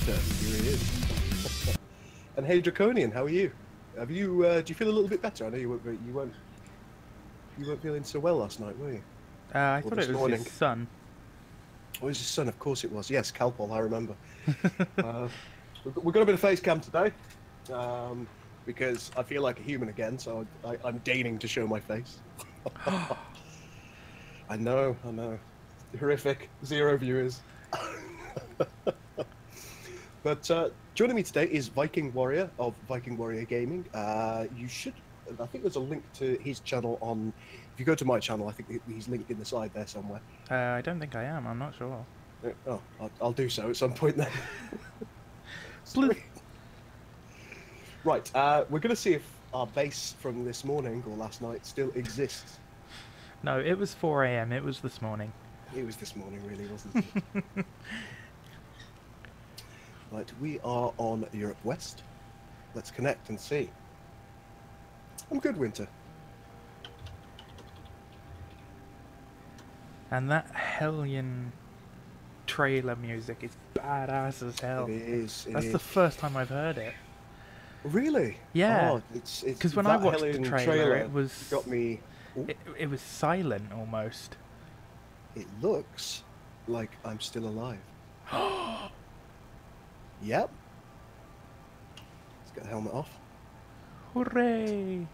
Winter. Here he is. And hey, Draconian, how are you? Have you? Do you feel a little bit better? I know you weren't feeling so well last night, were you? I Or thought this it was morning? his son. Oh, it was his son. Of course it was. Yes, Calpol. I remember. We've got a bit of face cam today, because I feel like a human again. So I'm deigning to show my face. I know. Horrific. 0 viewers. But joining me today is Viking Warrior of Viking Warrior Gaming. I think there's a link to his channel on. If you go to my channel, I think he's linked in the side there somewhere. I don't think I am. I'm not sure. Oh, I'll do so at some point then. Please. Right, we're going to see if our base from this morning or last night still exists. No, it was 4 AM. It was this morning. It was this morning, really, wasn't it? Right, we are on Europe West. Let's connect and see. I'm good, Winter. And that Hellion trailer music is badass as hell. It is. That's the first time I've heard it. Really? Yeah. Oh, it's Because when I that watched the Hellion trailer, it was got me. it was silent almost. It looks like I'm still alive. Yep. Let's get the helmet off. Hooray!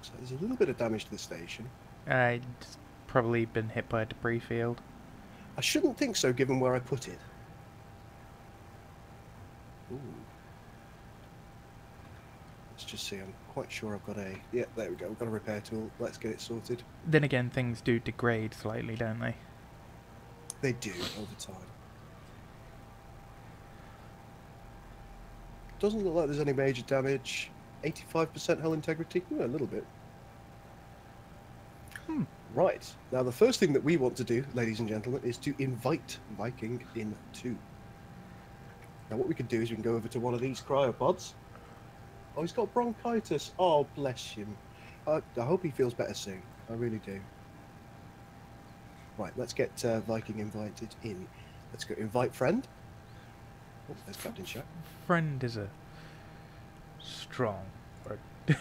So there's a little bit of damage to the station. It's probably been hit by a debris field. I shouldn't think so, given where I put it. Ooh. Let's just see. I'm quite sure I've got a. Yeah, there we go. We've got a repair tool. Let's get it sorted. Then again, things do degrade slightly, don't they? They do over time. Doesn't look like there's any major damage. 85% hull integrity. A little bit. Right. Now, the first thing that we want to do, ladies and gentlemen, is to invite Viking in too. Now, what we can do is we can go over to one of these cryopods. Oh, he's got bronchitis. Oh, bless him. I hope he feels better soon. I really do. Right, let's get Viking invited in. Let's go invite friend. Oh, there's Captain Shack. Friend is a strong word. It's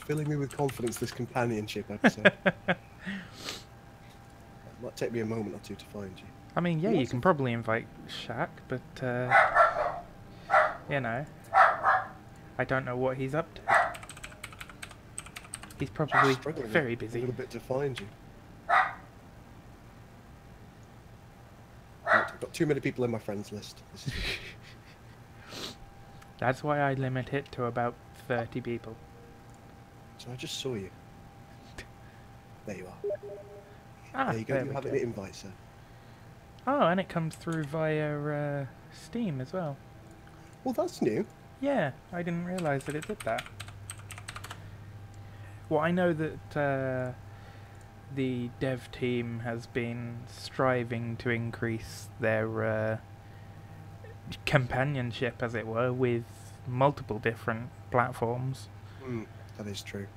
filling me with confidence, this companionship episode. It might take me a moment or two to find you. I mean, yeah, you can probably invite Shaq, but, you know, I don't know what he's up to. He's probably very busy. A little bit to find you. Right, I've got too many people in my friends list. This is That's why I limit it to about 30 people. So I just saw you. There you are. Ah, There you go. You have an invite, sir. Oh, and it comes through via Steam as well. Well, that's new. Yeah, I didn't realise that it did that. Well, I know that the dev team has been striving to increase their companionship, as it were, with multiple different platforms. That is true.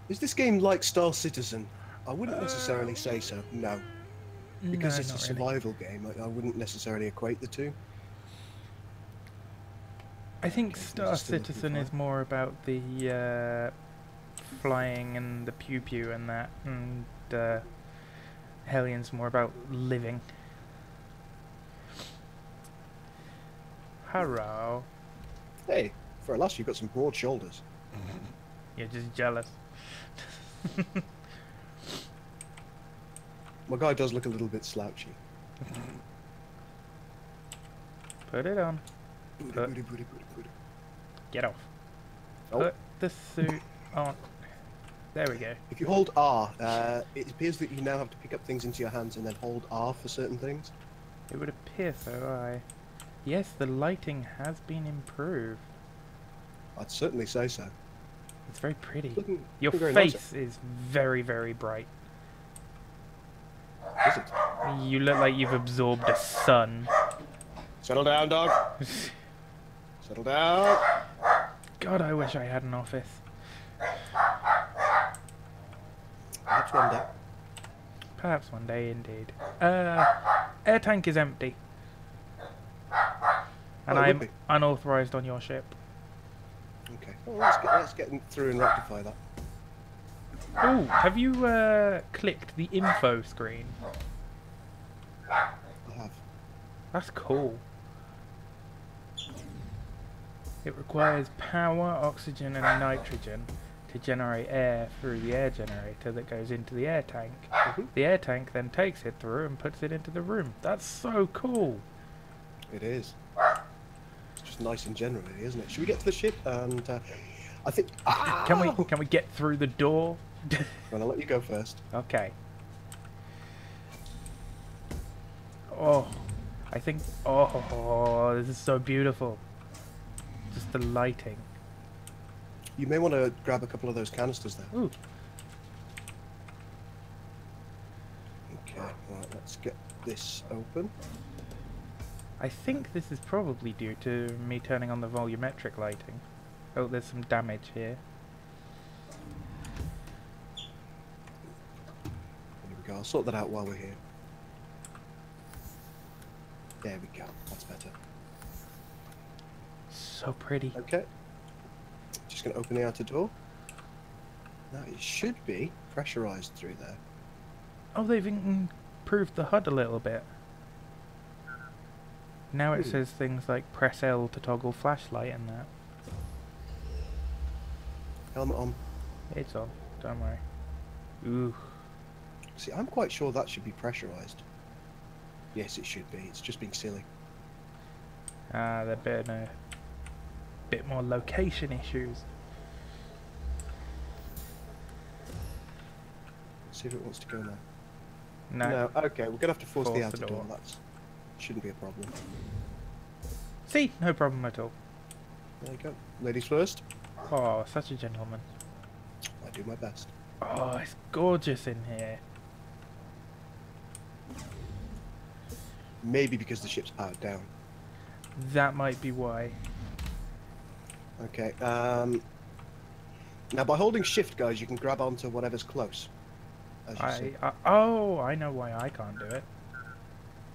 Is this game like Star Citizen? I wouldn't necessarily say so, no. Because No, it's a not really. survival game, I wouldn't necessarily equate the two. I think Okay, Star I'm just still looking Citizen for is it. more about the flying and the pew pew and that, and Hellion's more about living. Hello. Hey, for a lass, you've got some broad shoulders. You're just jealous. My guy does look a little bit slouchy. Put it on. Booty. Get off. Oh. Put the suit on. There we go. If you hold R, it appears that you now have to pick up things into your hands and then hold R for certain things. It would appear so, aye. Yes, the lighting has been improved. I'd certainly say so. It's very pretty. Looking Your very nice. face is very, very bright. Is it? You look like you've absorbed a sun. Settle down, dog. Settle down. God, I wish I had an office. one day. Perhaps one day, indeed. Air tank is empty. And Oh, it would I'm be. unauthorized on your ship. Okay. Well, let's get through and rectify that. Oh, have you clicked the info screen? I have. That's cool. It requires power, oxygen and nitrogen to generate air through the air generator that goes into the air tank. The air tank then takes it through and puts it into the room. That's so cool. It is. It's just nice in general, really, isn't it? Should we get to the ship? And I think. Can we get through the door? Well, I'll let you go first. Okay. Oh, I think. Oh, this is so beautiful. Just the lighting. You may want to grab a couple of those canisters there. Ooh. Okay. Right. Let's get this open. I think this is probably due to me turning on the volumetric lighting. Oh, there's some damage here. There we go. I'll sort that out while we're here. There we go. That's better. So pretty. Okay. Just going to open the outer door. Now it should be pressurized through there. Oh, they've improved the HUD a little bit. Now it says things like press L to toggle flashlight and that. Helmet on. It's on, don't worry. Ooh. See, I'm quite sure that should be pressurized. Yes, it should be. It's just being silly. Ah, they're a bit more location issues. See if it wants to go now. No. No. Okay, we're going to have to force the Force outer the door. door. That shouldn't be a problem. See, no problem at all. There you go. Ladies first. Oh, such a gentleman. I do my best. Oh, it's gorgeous in here. Maybe because the ship's powered down. That might be why. Okay. Now, by holding shift, guys, you can grab onto whatever's close. As you see. Oh, I know why I can't do it.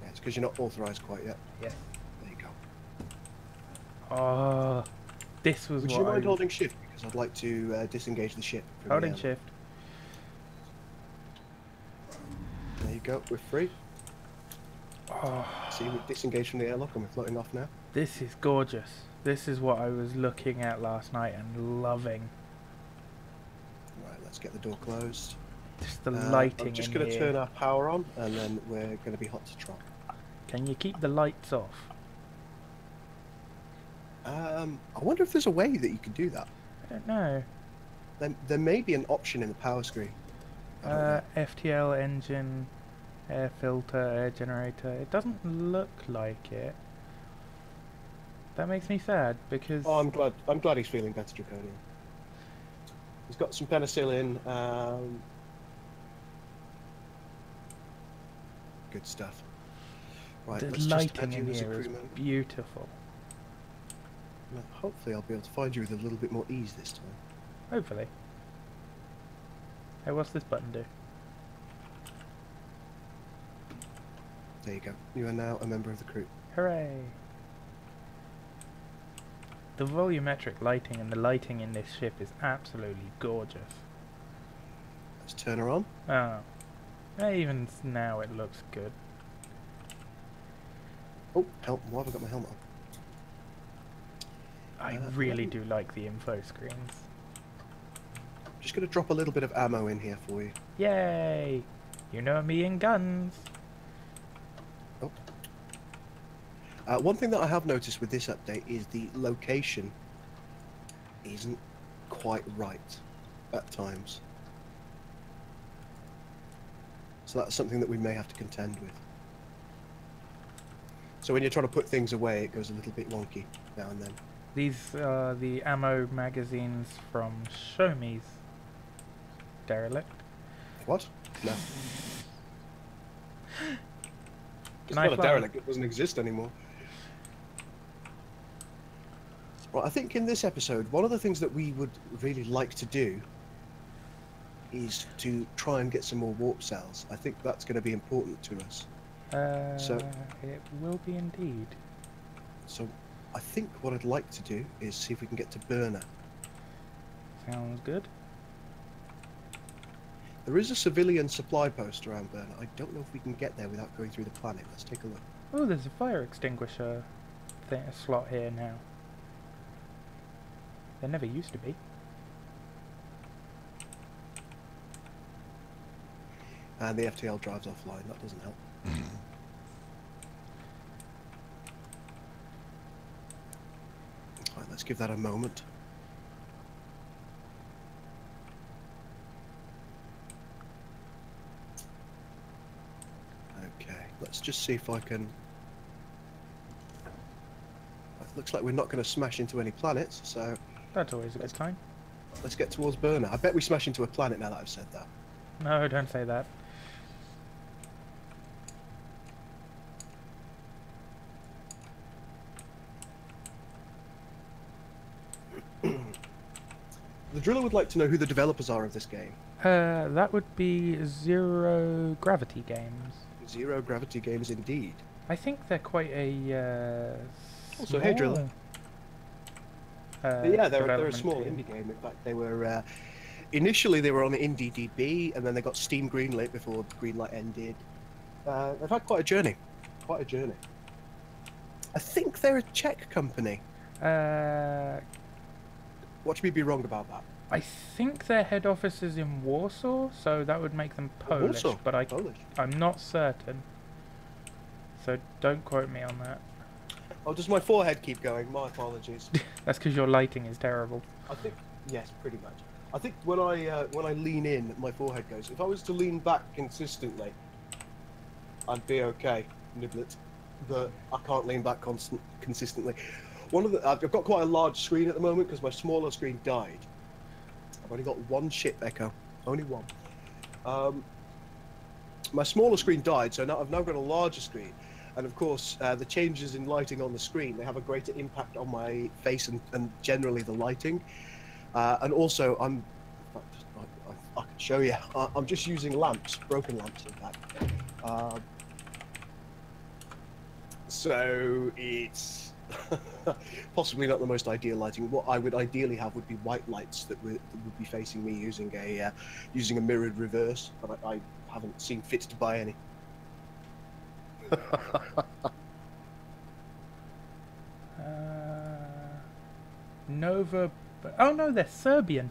Yeah, it's because you're not authorized quite yet. Yes. There you go. Oh, this was Would what you mind I... holding shift? Because I'd like to disengage the ship. From Holding the shift. There you go. We're free. Oh, See, we're disengaged from the airlock and we're floating off now. this is gorgeous. This is what I was looking at last night and loving. Right, let's get the door closed. Just the lighting I'm just in going to here. turn our power on, and then we're going to be hot to trot. Can you keep the lights off? I wonder if there's a way that you can do that. I don't know. There may be an option in the power screen. I don't know. FTL engine, air filter, air generator. It doesn't look like it. That makes me sad because... Oh, I'm glad he's feeling better, Draconian. He's got some penicillin. Good stuff. Right, the let's just lighting add you in as a here is crewman. beautiful. Now, hopefully I'll be able to find you with a little bit more ease this time. Hopefully. Hey, what's this button do? There you go. You are now a member of the crew. Hooray! The volumetric lighting and the lighting in this ship is absolutely gorgeous. Let's turn her on. Oh. Even now it looks good. Oh, help. Why have I got my helmet on? I really do like the info screens. Just going to drop a little bit of ammo in here for you. Yay! You know me and guns. Oh. One thing that I have noticed with this update is the location isn't quite right at times. So that's something that we may have to contend with. So when you're trying to put things away, it goes a little bit wonky now and then. These are the ammo magazines from Show Me's derelict. What? No. It's Can I not a fly? derelict, it doesn't exist anymore. Well, I think in this episode, one of the things that we would really like to do is to try and get some more warp cells. I think that's going to be important to us. So it will be indeed. So I think what I'd like to do is see if we can get to Burner. Sounds good. There is a civilian supply post around Burner. I don't know if we can get there without going through the planet. Let's take a look. Oh, there's a fire extinguisher slot here now. There never used to be. And the FTL drives offline. That doesn't help. Right, let's give that a moment. Okay, let's just see if I can... It looks like we're not going to smash into any planets, so... That's always a good sign. Let's get towards Burner. I bet we smash into a planet now that I've said that. No, don't say that. The driller would like to know who the developers are of this game. That would be Zero Gravity Games. Zero Gravity Games, indeed. I think they're quite a Also, hey, driller. Yeah, they're a small team. indie game. In fact, they were initially they were on IndieDB, and then they got Steam greenlit before the greenlight ended. They've had quite a journey. Quite a journey. I think they're a Czech company. Watch me be wrong about that. I think their head office is in Warsaw, so that would make them Polish, Warsaw, but Polish. I'm not certain. So don't quote me on that. Oh, does my forehead keep going? My apologies. That's because your lighting is terrible. I think yes, pretty much. I think when I lean in, my forehead goes. If I was to lean back consistently, I'd be okay, Niblet. But I can't lean back consistently. I've got quite a large screen at the moment because my smaller screen died. I've only got one ship echo, only one. My smaller screen died, so now I've got a larger screen, and of course the changes in lighting on the screen, they have a greater impact on my face and generally the lighting. And also I can show you. I'm just using lamps, broken lamps in fact. So it's possibly not the most ideal lighting. What I would ideally have would be white lights that would be facing me using a mirrored reverse, but I haven't seen fit to buy any. Nova. Oh no, they're Serbian.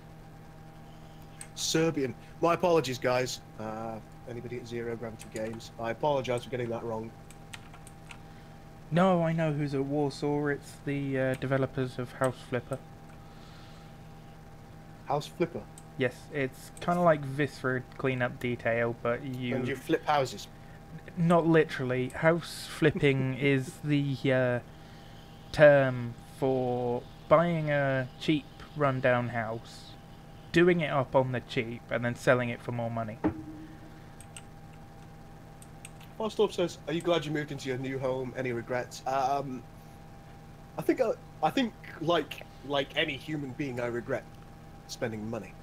Serbian. My apologies, guys. Anybody at Zero Gravity Games, I apologise for getting that wrong. No, I know who's at Warsaw. It's the developers of House Flipper. House Flipper? Yes, it's kind of like Visford Cleanup Detail, but And you flip houses? Not literally. House flipping is the term for buying a cheap rundown house, doing it up on the cheap, and then selling it for more money. Farstorp says, "Are you glad you moved into your new home? Any regrets?" I think like any human being, I regret spending money.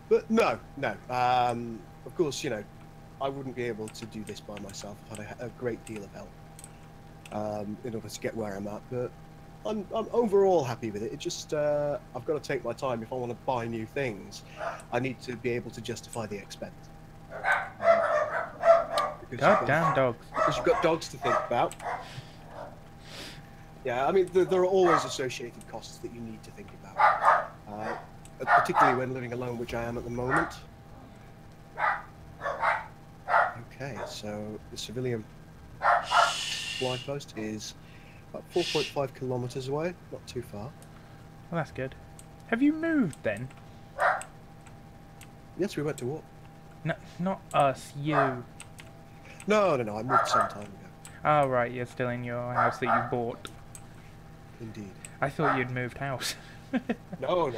But no. Of course, you know, I wouldn't be able to do this by myself. I've had a great deal of help in order to get where I'm at. But I'm overall happy with it. It just I've got to take my time. If I want to buy new things, I need to be able to justify the expense. Goddamn dogs. Because you've got dogs to think about. Yeah, I mean, there are always associated costs that you need to think about. Particularly when living alone, which I am at the moment. Okay, so the civilian fly post is about 4.5 kilometers away, not too far. Well, that's good. Have you moved then? Yes, we went to war. No, not us, you. No, I moved some time ago. Oh, right, you're still in your house that you bought. Indeed. I thought you'd moved house. No.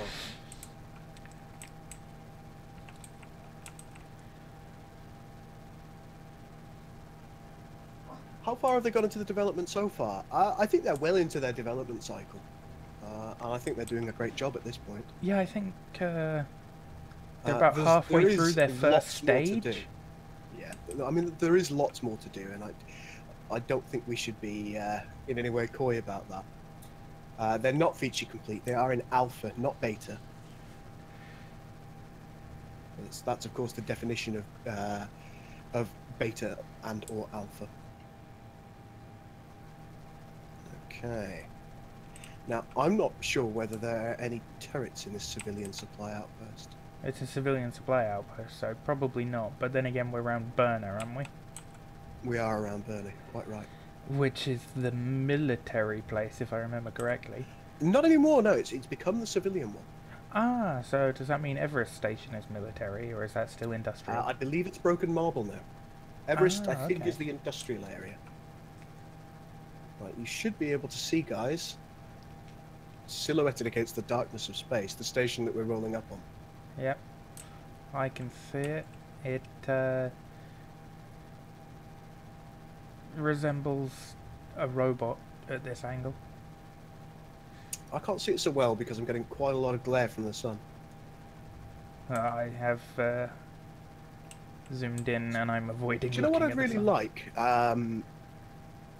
How far have they gone into the development so far? I think they're well into their development cycle. And I think they're doing a great job at this point. Yeah, I think they're about halfway through their first stage. Yeah, I mean, there is lots more to do, and I don't think we should be in any way coy about that. They're not feature complete. They are in alpha, not beta. That's of course the definition of beta and or alpha. Okay. Now, I'm not sure whether there are any turrets in this civilian supply outpost. It's a civilian supply outpost, so probably not. But then again, we're around Burner, aren't we? We are around Burnley, quite right. Which is the military place, if I remember correctly. Not anymore, no. It's become the civilian one. Ah, so does that mean Everest Station is military, or is that still industrial? I believe it's Broken Marble now. Everest, I think, okay. is the industrial area. Right, you should be able to see, guys, silhouetted against the darkness of space, the station that we're rolling up on. Yep, I can see it. It resembles a robot at this angle. I can't see it so well because I'm getting quite a lot of glare from the sun. I have zoomed in and I'm avoiding. Do you know what I'd really like?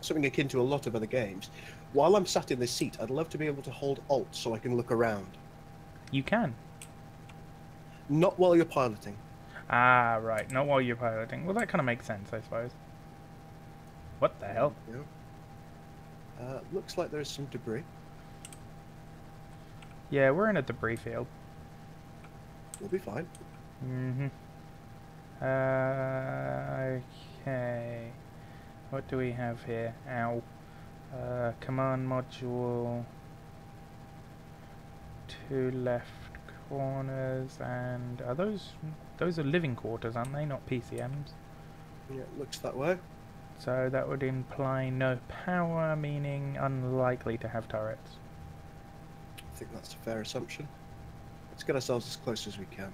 Something akin to a lot of other games. While I'm sat in this seat, I'd love to be able to hold Alt so I can look around. You can. Not while you're piloting. Ah, right. Not while you're piloting. Well, that kind of makes sense, I suppose. What the hell? Yeah. Looks like there's some debris. Yeah, we're in a debris field. We'll be fine. Mm-hmm. Okay. What do we have here? Ow. Command module. 2 left corners, and are those are living quarters, aren't they? Not PCMs. Yeah, it looks that way. So that would imply no power, meaning unlikely to have turrets. I think that's a fair assumption. Let's get ourselves as close as we can.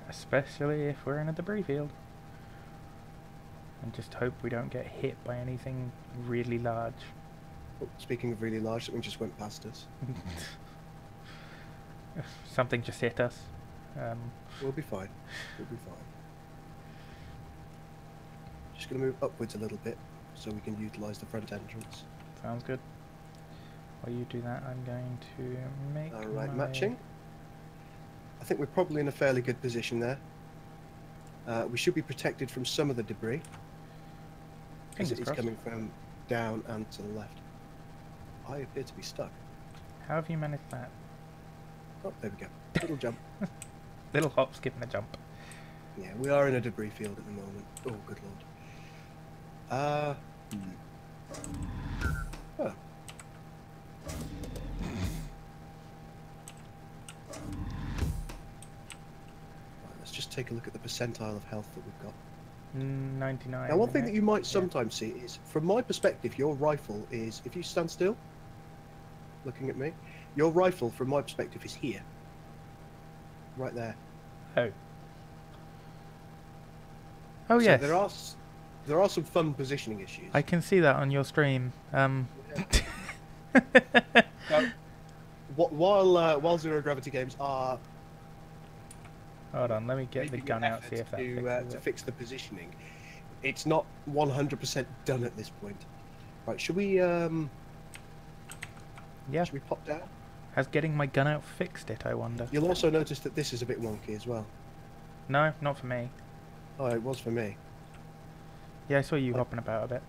Especially if we're in a debris field. And just hope we don't get hit by anything really large. Oh, speaking of really large, something just went past us. Something just hit us. We'll be fine. We'll be fine. Just going to move upwards a little bit so we can utilise the front entrance. Sounds good. While you do that, I'm going to make Alright, matching. I think we're probably in a fairly good position there. We should be protected from some of the debris. Because it's coming from down and to the left. I appear to be stuck. How have you managed that? Oh, there we go. Little jump. Little hop, skip and a jump. Yeah, we are in a debris field at the moment. Oh, good lord. Oh. Let's just take a look at the percentile of health that we've got. 99. Now, one thing that you might sometimes see is, from my perspective, your rifle is, if you stand still, looking at me, your rifle, from my perspective, is here. Right there. Oh. Oh, so yes. There are some fun positioning issues. I can see that on your stream. Now, while zero gravity games are... Hold on, let me get the gun out, see if that fixes to it. fix the positioning, it's not 100% done at this point. Right, should we Yeah. should we pop down? Has getting my gun out fixed it, I wonder? You'll also notice that this is a bit wonky as well. No, not for me. Oh, it was for me. Yeah, I saw you hopping about a bit.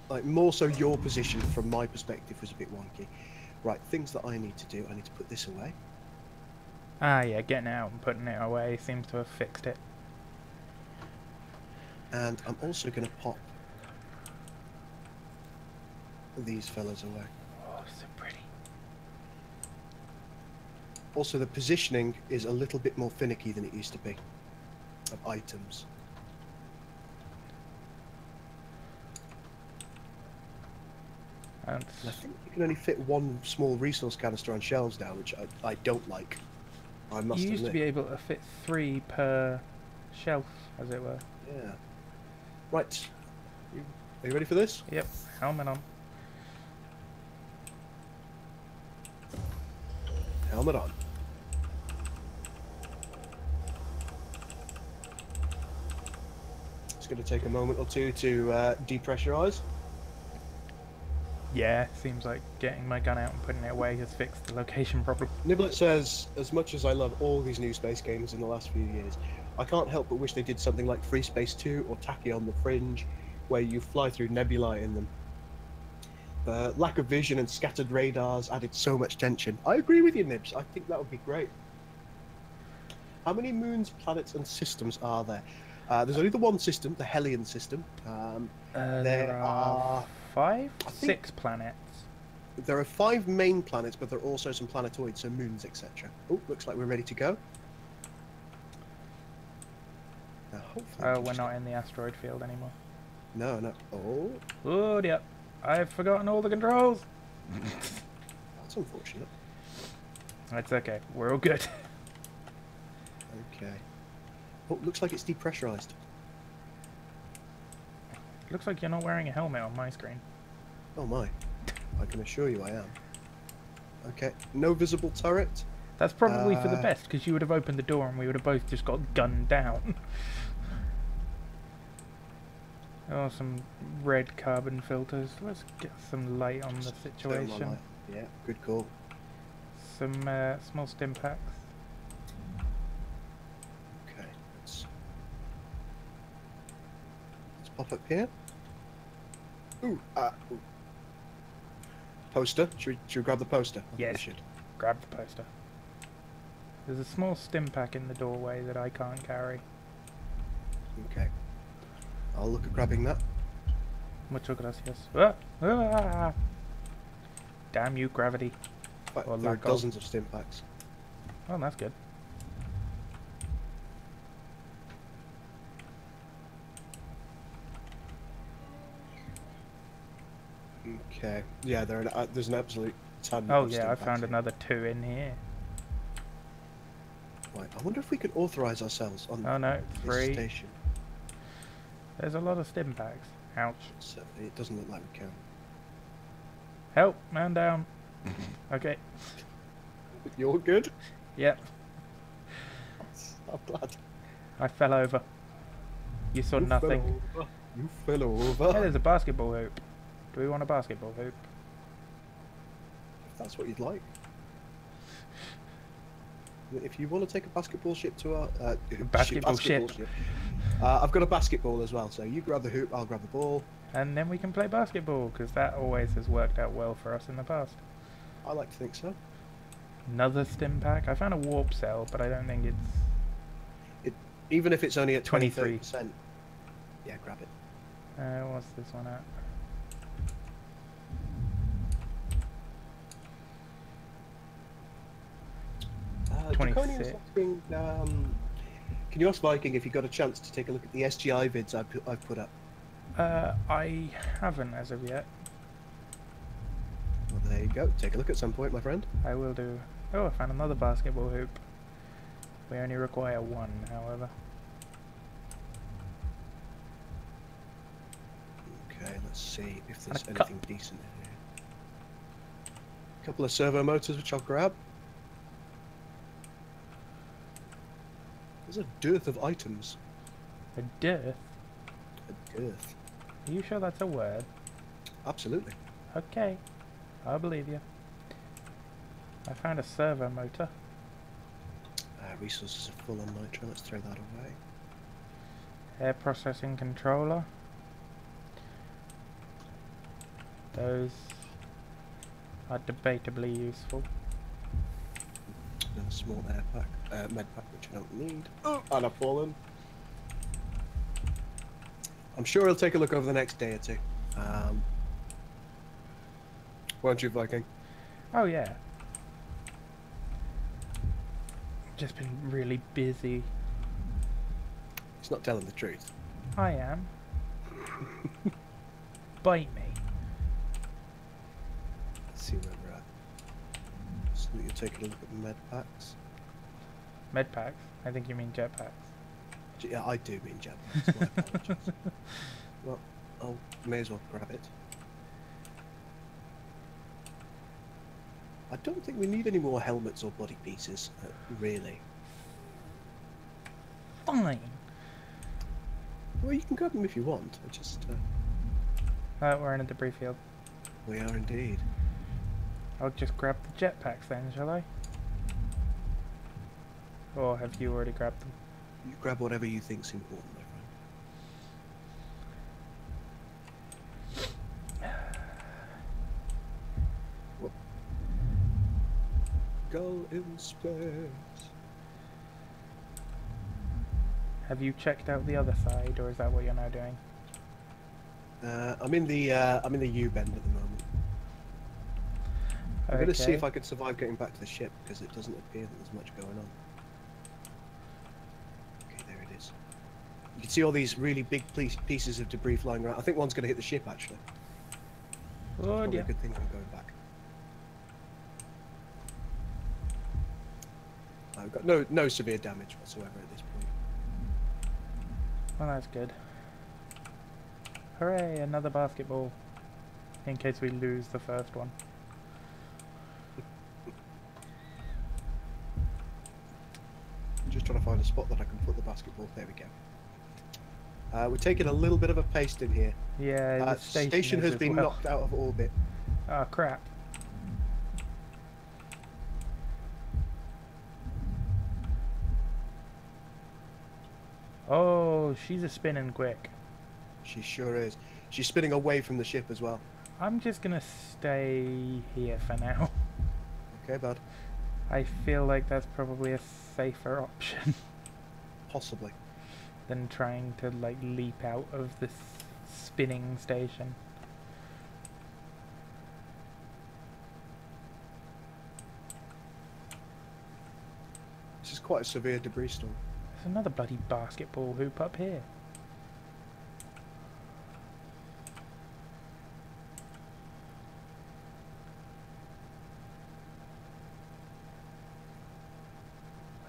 Like, more so your position from my perspective was a bit wonky. Right, things that I need to do, I need to put this away. Ah, yeah, getting it out and putting it away seems to have fixed it. And I'm also going to pop these fellas away. Oh, so pretty. Also, the positioning is a little bit more finicky than it used to be of items. And I think you can only fit one small resource canister on shelves now, which I don't like. I must you used to admit. be able to fit 3 per shelf, as it were. Yeah. Right. Are you ready for this? Yep, helmet on. Helmet on. It's going to take a moment or two to depressurize. Yeah, seems like getting my gun out and putting it away has fixed the location problem. Niblet says, as much as I love all these new space games in the last few years, I can't help but wish they did something like Free Space 2 or Tachyon the Fringe, where you fly through nebulae in them. The lack of vision and scattered radars added so much tension. I agree with you, Nibs. I think that would be great. How many moons, planets, and systems are there? There's only the one system, the Hellion system. There are six planets. There are 5 main planets, but there are also some planetoids, so moons, etc. Oh, looks like we're ready to go. Now, hopefully We're not in the asteroid field anymore. No, no. Oh. Oh, yep. I've forgotten all the controls. That's unfortunate. It's okay. We're all good. Okay. Oh, looks like it's depressurized. Looks like you're not wearing a helmet on my screen. Oh my. I can assure you I am. Okay. No visible turret. That's probably for the best, because you would have opened the door and we would have both just got gunned down. Oh, some red carbon filters. Let's get some light on the situation. Yeah, good call. Some small stim packs. Okay, let's pop up here. Ooh, ooh. Poster. Should we grab the poster? I think we should. Grab the poster. There's a small stim pack in the doorway that I can't carry. Okay. I'll look at grabbing that. Muchas gracias. Ah! Ah! Damn you, gravity. There are dozens of stim packs. Oh, that's good. Okay. Yeah, there's an absolute ton. Oh of yeah, stim I packs found here. another 2 in here. Right. I wonder if we could authorize ourselves on Oh no, this 3. station. There's a lot of stim packs. Ouch. So it doesn't look like we can. Help, man down. Okay. You're good? Yep. I'm glad. I fell over. You saw nothing. You fell over. Hey, there's a basketball hoop. Do we want a basketball hoop? If that's what you'd like. If you want to take a basketball ship to our basketball ship. I've got a basketball as well, so you grab the hoop, I'll grab the ball. And then we can play basketball, because that always has worked out well for us in the past. I like to think so. Another stim pack. I found a warp cell, but I don't think it's... Even if it's only at 23. 23%. Yeah, grab it. What's this one at? Draconian was asking, can you ask Viking if you got a chance to take a look at the SGI vids I've put up? I haven't as of yet. Well, there you go. Take a look at some point, my friend. I will do. Oh, I found another basketball hoop. We only require 1, however. Okay, let's see if there's anything decent in here. A couple of servo motors, which I'll grab. There's a dearth of items. A dearth? A dearth. Are you sure that's a word? Absolutely. Okay, I believe you. I found a servo motor. Resources are full on nitro. Let's throw that away. Air processing controller. Those are debatably useful. Another small air pack, med pack, which I don't need. Oh, and I've fallen. I'm sure he'll take a look over the next day or two. Won't you, Viking? Oh yeah. Just been really busy. He's not telling the truth. I am. Bite me. Let's see where we're at. So you're taking a look at med packs. Med packs? I think you mean jet packs. Yeah, I do mean jet packs. My apologies. Well, I may as well grab it. I don't think we need any more helmets or body pieces, really. Fine. Well, you can grab them if you want. I just. We're in a debris field. We are indeed. I'll just grab the jetpacks then, shall I? Or have you already grabbed them? You grab whatever you think's important, my friend. Whoop. Go in space. Have you checked out the other side, or is that what you're now doing? I'm in the U-bend at the moment. I'm going to see if I can survive getting back to the ship, because it doesn't appear that there's much going on. Okay, there it is. You can see all these really big pieces of debris flying around. I think one's going to hit the ship, actually. Oh, Probably yeah. a good thing I'm going back. I've got no severe damage whatsoever at this point. Well, that's good. Hooray, another basketball. In case we lose the first one. I'm just trying to find a spot that I can put the basketball. There we go. We're taking a little bit of a paste in here. Yeah, the station has been knocked out of orbit. Oh, crap. Oh, she's a spinning quick. She sure is. She's spinning away from the ship as well. I'm just gonna stay here for now. Okay, bud. I feel like that's probably a safer option Possibly. than trying to like leap out of this spinning station. This is quite a severe debris storm. There's another bloody basketball hoop up here.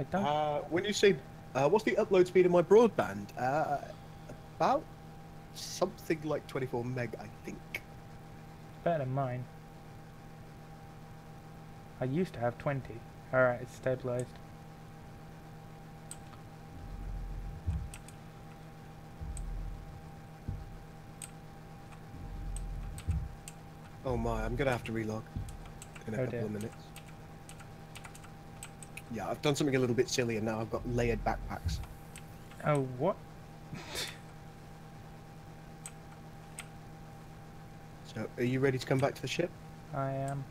I don't. When you say, what's the upload speed of my broadband? About something like 24 meg, I think. Better than mine. I used to have 20. Alright, it's stabilized. Oh my, I'm gonna have to relog in a couple of minutes. Yeah, I've done something a little bit silly and now I've got layered backpacks. Oh, what? So, are you ready to come back to the ship? I am.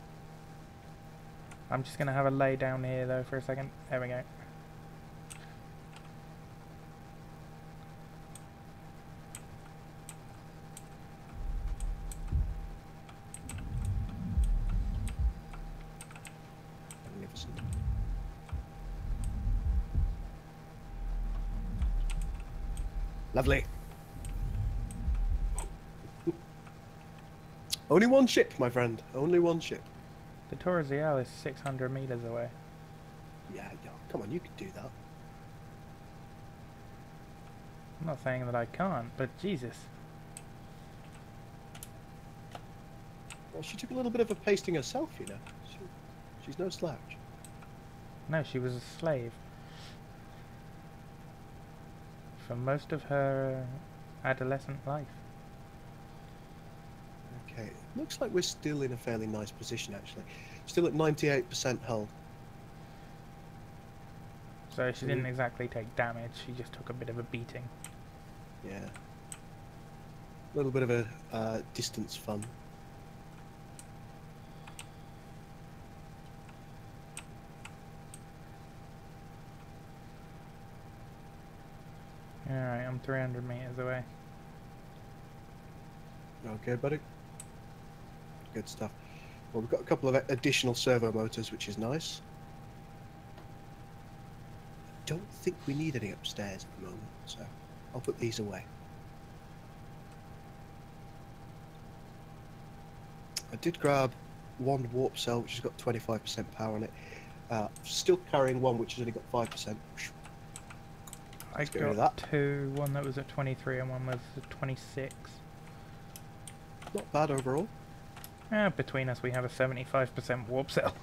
I'm just gonna have a lay down here though for a second. There we go. Magnificent. Lovely. Only one ship, my friend. Only one ship. The Torres-Real is 600 meters away. Yeah, come on, you can do that. I'm not saying that I can't, but Jesus. Well, she took a little bit of a pasting herself, you know. She's no slouch. No, she was a slave. For most of her adolescent life. Okay, looks like we're still in a fairly nice position, actually. Still at 98% hull. So she didn't exactly take damage, she just took a bit of a beating. Yeah. A little bit of a distance fun. Alright, I'm 300 meters away. Okay, buddy. Good stuff. Well, we've got a couple of additional servo motors, which is nice. I don't think we need any upstairs at the moment, so I'll put these away. I did grab one warp cell, which has got 25% power on it. Still carrying one, which has only got 5%. I got two, one that was at 23 and one was at 26. Not bad overall. Between us we have a 75% warp cell.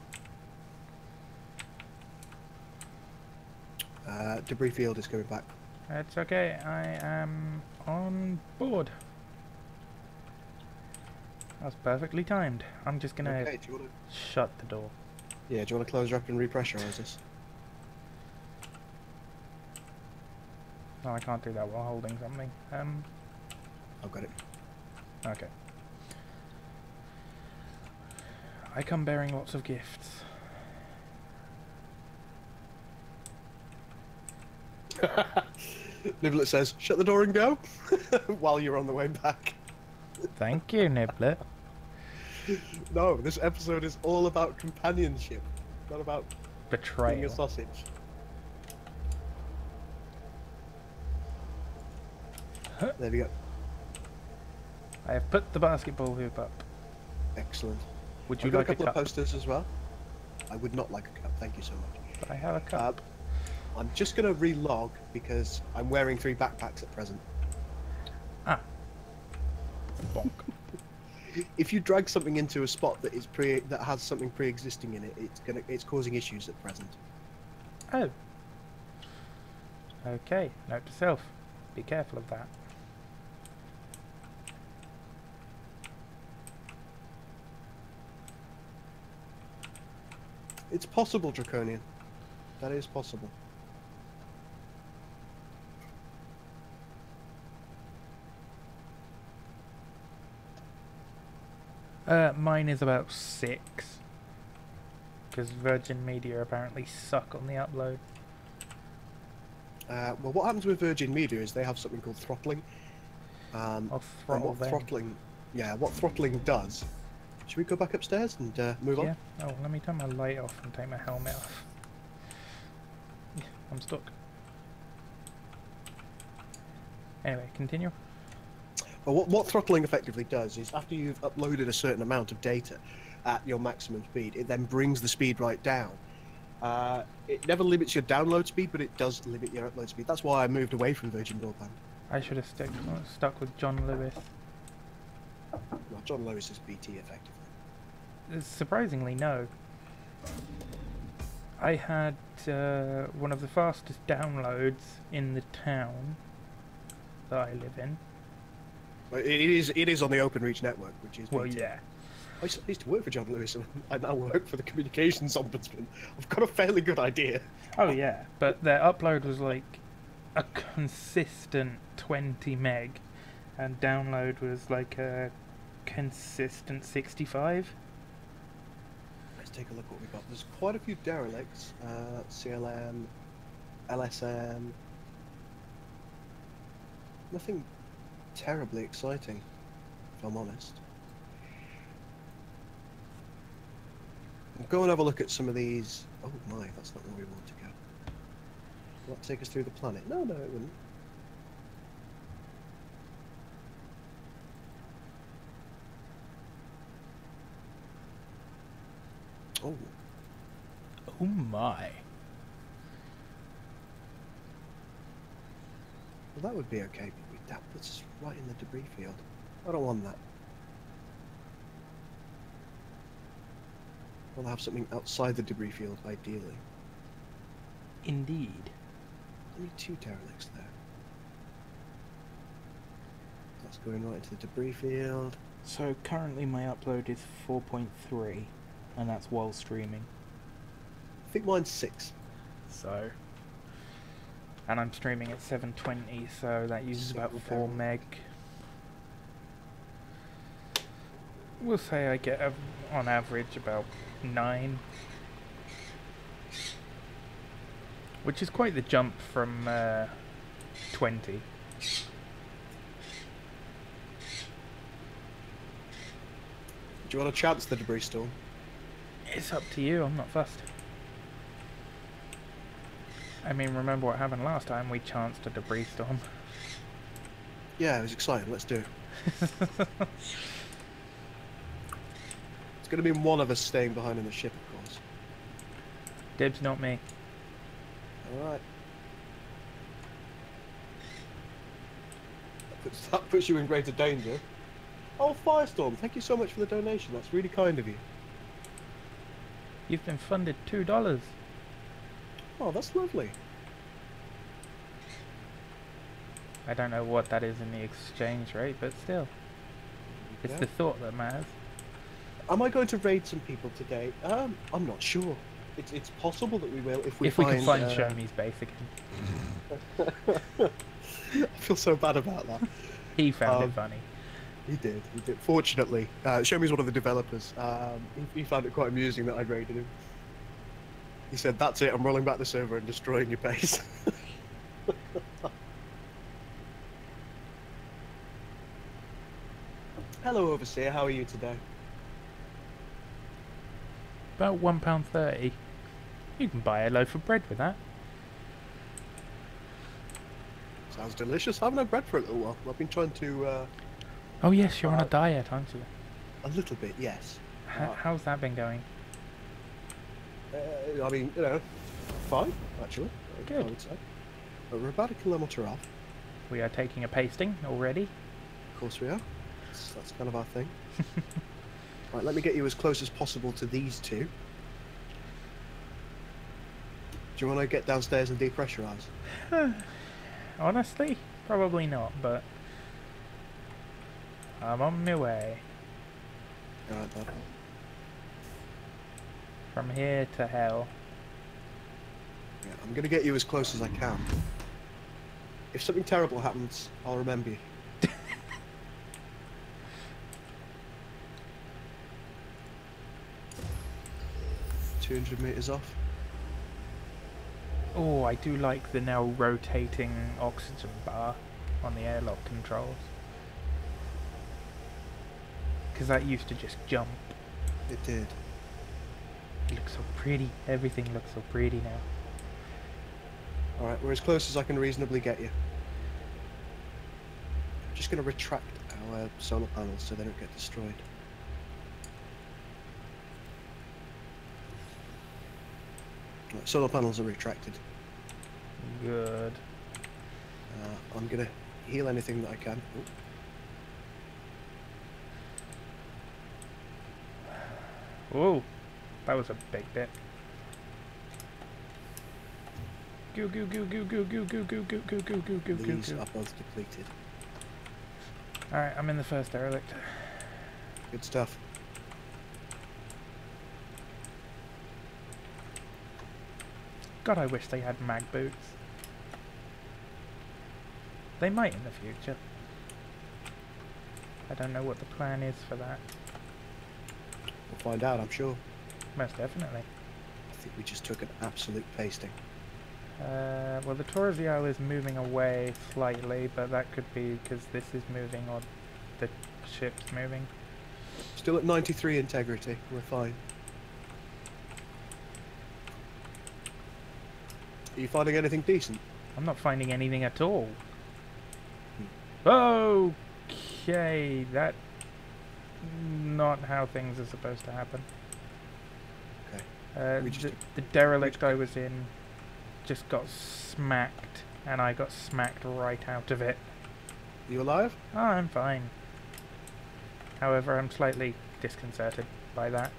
Debris field is coming back. It's okay, I am on board. That's perfectly timed. I'm just gonna Okay, do you want shut the door. to? Yeah, do you want to close her up and repressurize this? No, I can't do that while holding something. I've got it. Okay. I come bearing lots of gifts. Niblet says, shut the door and go, while you're on the way back. Thank you, Niblet. No, this episode is all about companionship, not about being Betrayal. a sausage. There we go. I have put the basketball hoop up. Excellent. Would you I've got like a couple a of cup? posters as well. I would not like a cup, thank you so much. But I have a cup. I'm just going to relog because I'm wearing 3 backpacks at present. Ah. Bonk. If you drag something into a spot that is that has something pre-existing in it, it's causing issues at present. Oh. Okay, note to self. Be careful of that. It's possible, Draconian. That is possible. Mine is about 6. Because Virgin Media apparently suck on the upload. Well, what happens with Virgin Media is they have something called throttling. I'll And throttle what them. throttling, what throttling does. Should we go back upstairs and move Yeah. on? Oh, let me turn my light off and take my helmet off. Yeah, I'm stuck. Anyway, continue. Well, what throttling effectively does is after you've uploaded a certain amount of data at your maximum speed, it then brings the speed right down. It never limits your download speed, but it does limit your upload speed. That's why I moved away from Virgin Broadband. I should have stuck with John Lewis. Well, John Lewis is BT effectively. Surprisingly, no. I had one of the fastest downloads in the town that I live in. Well, it is on the OpenReach network, which is Well, BT. yeah. I used to work for John Lewis, and I now work for the Communications Ombudsman. I've got a fairly good idea. Oh, yeah. But their upload was like a consistent 20 meg, and download was like a consistent 65. Let's take a look what we've got. There's quite a few derelicts. CLM, LSM. Nothing terribly exciting, if I'm honest. We'll go and have a look at some of these. Oh my, that's not where we want to go. Will that take us through the planet? No, it wouldn't. Oh. Oh my. Well, that would be okay, but that puts us right in the debris field. I don't want that. We'll have something outside the debris field, ideally. Indeed. Only 2 derelicts there. That's going right into the debris field. So currently my upload is 4.3, and that's while streaming. I think mine's 6. So, and I'm streaming at 720, so that uses about 4 meg. We'll say I get on average about 9, which is quite the jump from 20. Do you want to chance the debris storm? It's up to you, I'm not fussed. I mean, remember what happened last time? We chanced a debris storm. Yeah, it was exciting. Let's do it. It's going to be one of us staying behind in the ship, of course. Dibs, not me. Alright. That puts you in greater danger. Oh, Firestorm, thank you so much for the donation. That's really kind of you. You've been funded $2. Oh, that's lovely. I don't know what that is in the exchange rate, but still. It's Yeah. the thought that matters. Am I going to raid some people today? I'm not sure. It's possible that we will if we If we can find uh, Shomi's base again. I feel so bad about that. He found it funny. He did. He did. Fortunately, Shomi's one of the developers. He found it quite amusing that I raided him. He said, "That's it. I'm rolling back the server and destroying your base." Hello, Overseer. How are you today? About £1.30. You can buy a loaf of bread with that. Sounds delicious. I haven't had bread for a little while. I've been trying to. Oh yes, you're on a diet, aren't you? A little bit, yes. How's that been going? I mean, you know, fine, actually. Good. I would say. But we're about a kilometre off. We are taking a pasting already. Of course we are. That's kind of our thing. Right, let me get you as close as possible to these two. Do you want to get downstairs and depressurize? Honestly, probably not, but I'm on my way. Alright, bud. From here to hell. Yeah, I'm going to get you as close as I can. If something terrible happens, I'll remember you. 200 meters off. Oh, I do like the now rotating oxygen bar on the airlock controls. Because that used to just jump. It did. It looks so pretty. Everything looks so pretty now. Alright, we're as close as I can reasonably get you. I'm just going to retract our solar panels so they don't get destroyed. Right, solar panels are retracted. Good. I'm going to heal anything that I can. Whoa, that was a big bit. Goo goo goo goo goo goo goo goo goo goo goo goo goo goo These goo. are both depleted. Alright, I'm in the first derelict. Good stuff. God, I wish they had mag boots. They might in the future. I don't know what the plan is for that. We'll find out, I'm sure. Most definitely. I think we just took an absolute pasting. Well, the Torres is moving away slightly, but that could be because this is moving or the ship's moving. Still at 93 integrity. We're fine. Are you finding anything decent? I'm not finding anything at all. Okay, that not how things are supposed to happen. Okay. The derelict I was in just got smacked, and I got smacked right out of it. Are you alive? Oh, I'm fine. However, I'm slightly disconcerted by that.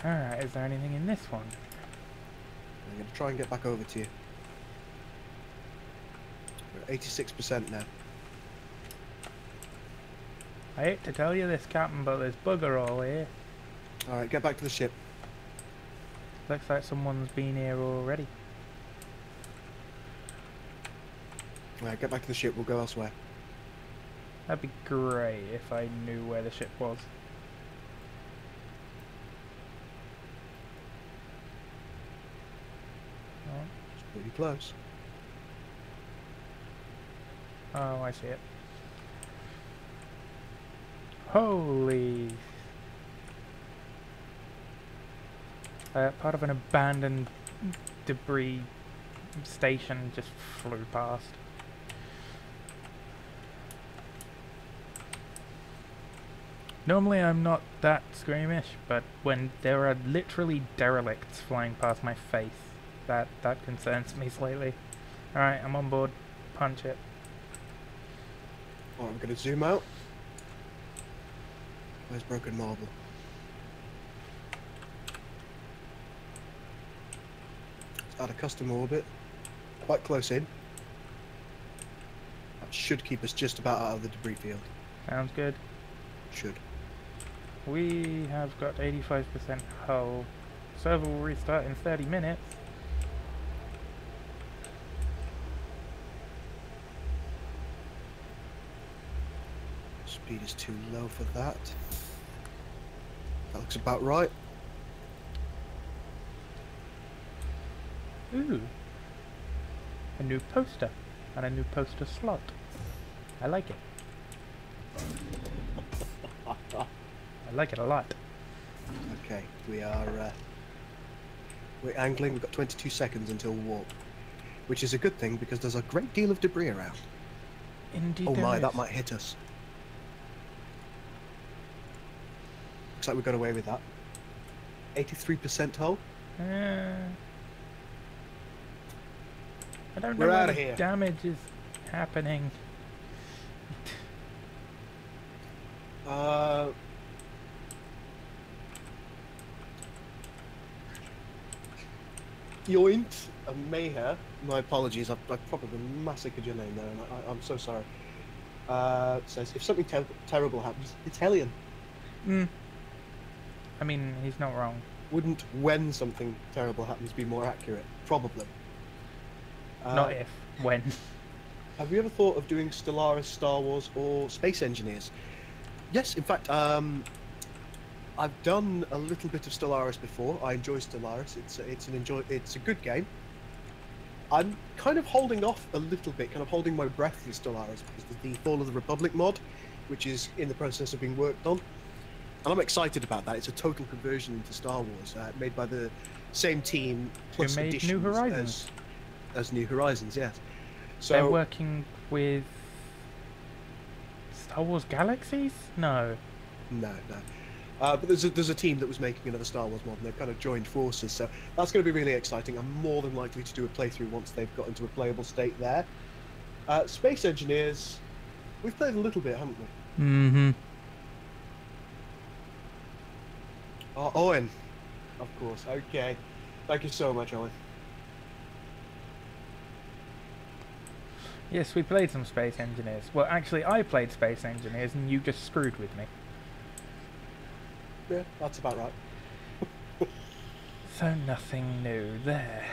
Alright, is there anything in this one? I'm going to try and get back over to you. We're at 86% now. I hate to tell you this, Captain, but there's bugger all here. Alright, get back to the ship. Looks like someone's been here already. Alright, get back to the ship. We'll go elsewhere. That'd be great if I knew where the ship was. It's pretty close. Oh, I see it. Holy... part of an abandoned debris station just flew past. Normally I'm not that squeamish, but when there are literally derelicts flying past my face, that concerns me slightly. Alright, I'm on board. Punch it. Alright, I'm going to zoom out. Where's broken marble? Add a custom orbit. Quite close in. That should keep us just about out of the debris field. Sounds good. Should. We have got 85% hull. Server will restart in 30 minutes. Speed is too low for that. That looks about right. Ooh. A new poster. And a new poster slot. I like it. I like it a lot. Okay, we are we're angling. We've got 22 seconds until warp, which is a good thing because there's a great deal of debris around. Indeed. Oh there my, is. that might hit us. Looks like we got away with that. 83% hull. I don't We're know where outta the here. damage is happening. Yoint and Mayher. My apologies, I've probably massacred your name there, and I'm so sorry. Says if something terrible happens, it's Hellion. I mean, he's not wrong. Wouldn't when something terrible happens be more accurate? Probably. Not if, when. Have you ever thought of doing Stellaris, Star Wars, or Space Engineers? Yes, in fact, I've done a little bit of Stellaris before. I enjoy Stellaris. It's a good game. I'm kind of holding off a little bit, kind of holding my breath in Stellaris because there's the Fall of the Republic mod, which is in the process of being worked on, and I'm excited about that. It's a total conversion into Star Wars, made by the same team plus Who made additions New Horizons? as New Horizons, yes. So They're working with Star Wars Galaxies? No. No. But there's a team that was making another Star Wars mod, and they've kind of joined forces, so that's going to be really exciting. I'm more than likely to do a playthrough once they've got into a playable state there. Space Engineers, we've played a little bit, haven't we? Mm-hmm. Oh, Owen, of course. Okay, thank you so much, Owen. Yes, we played some Space Engineers. Well, actually, I played Space Engineers, and you just screwed with me. Yeah, that's about right. So nothing new there.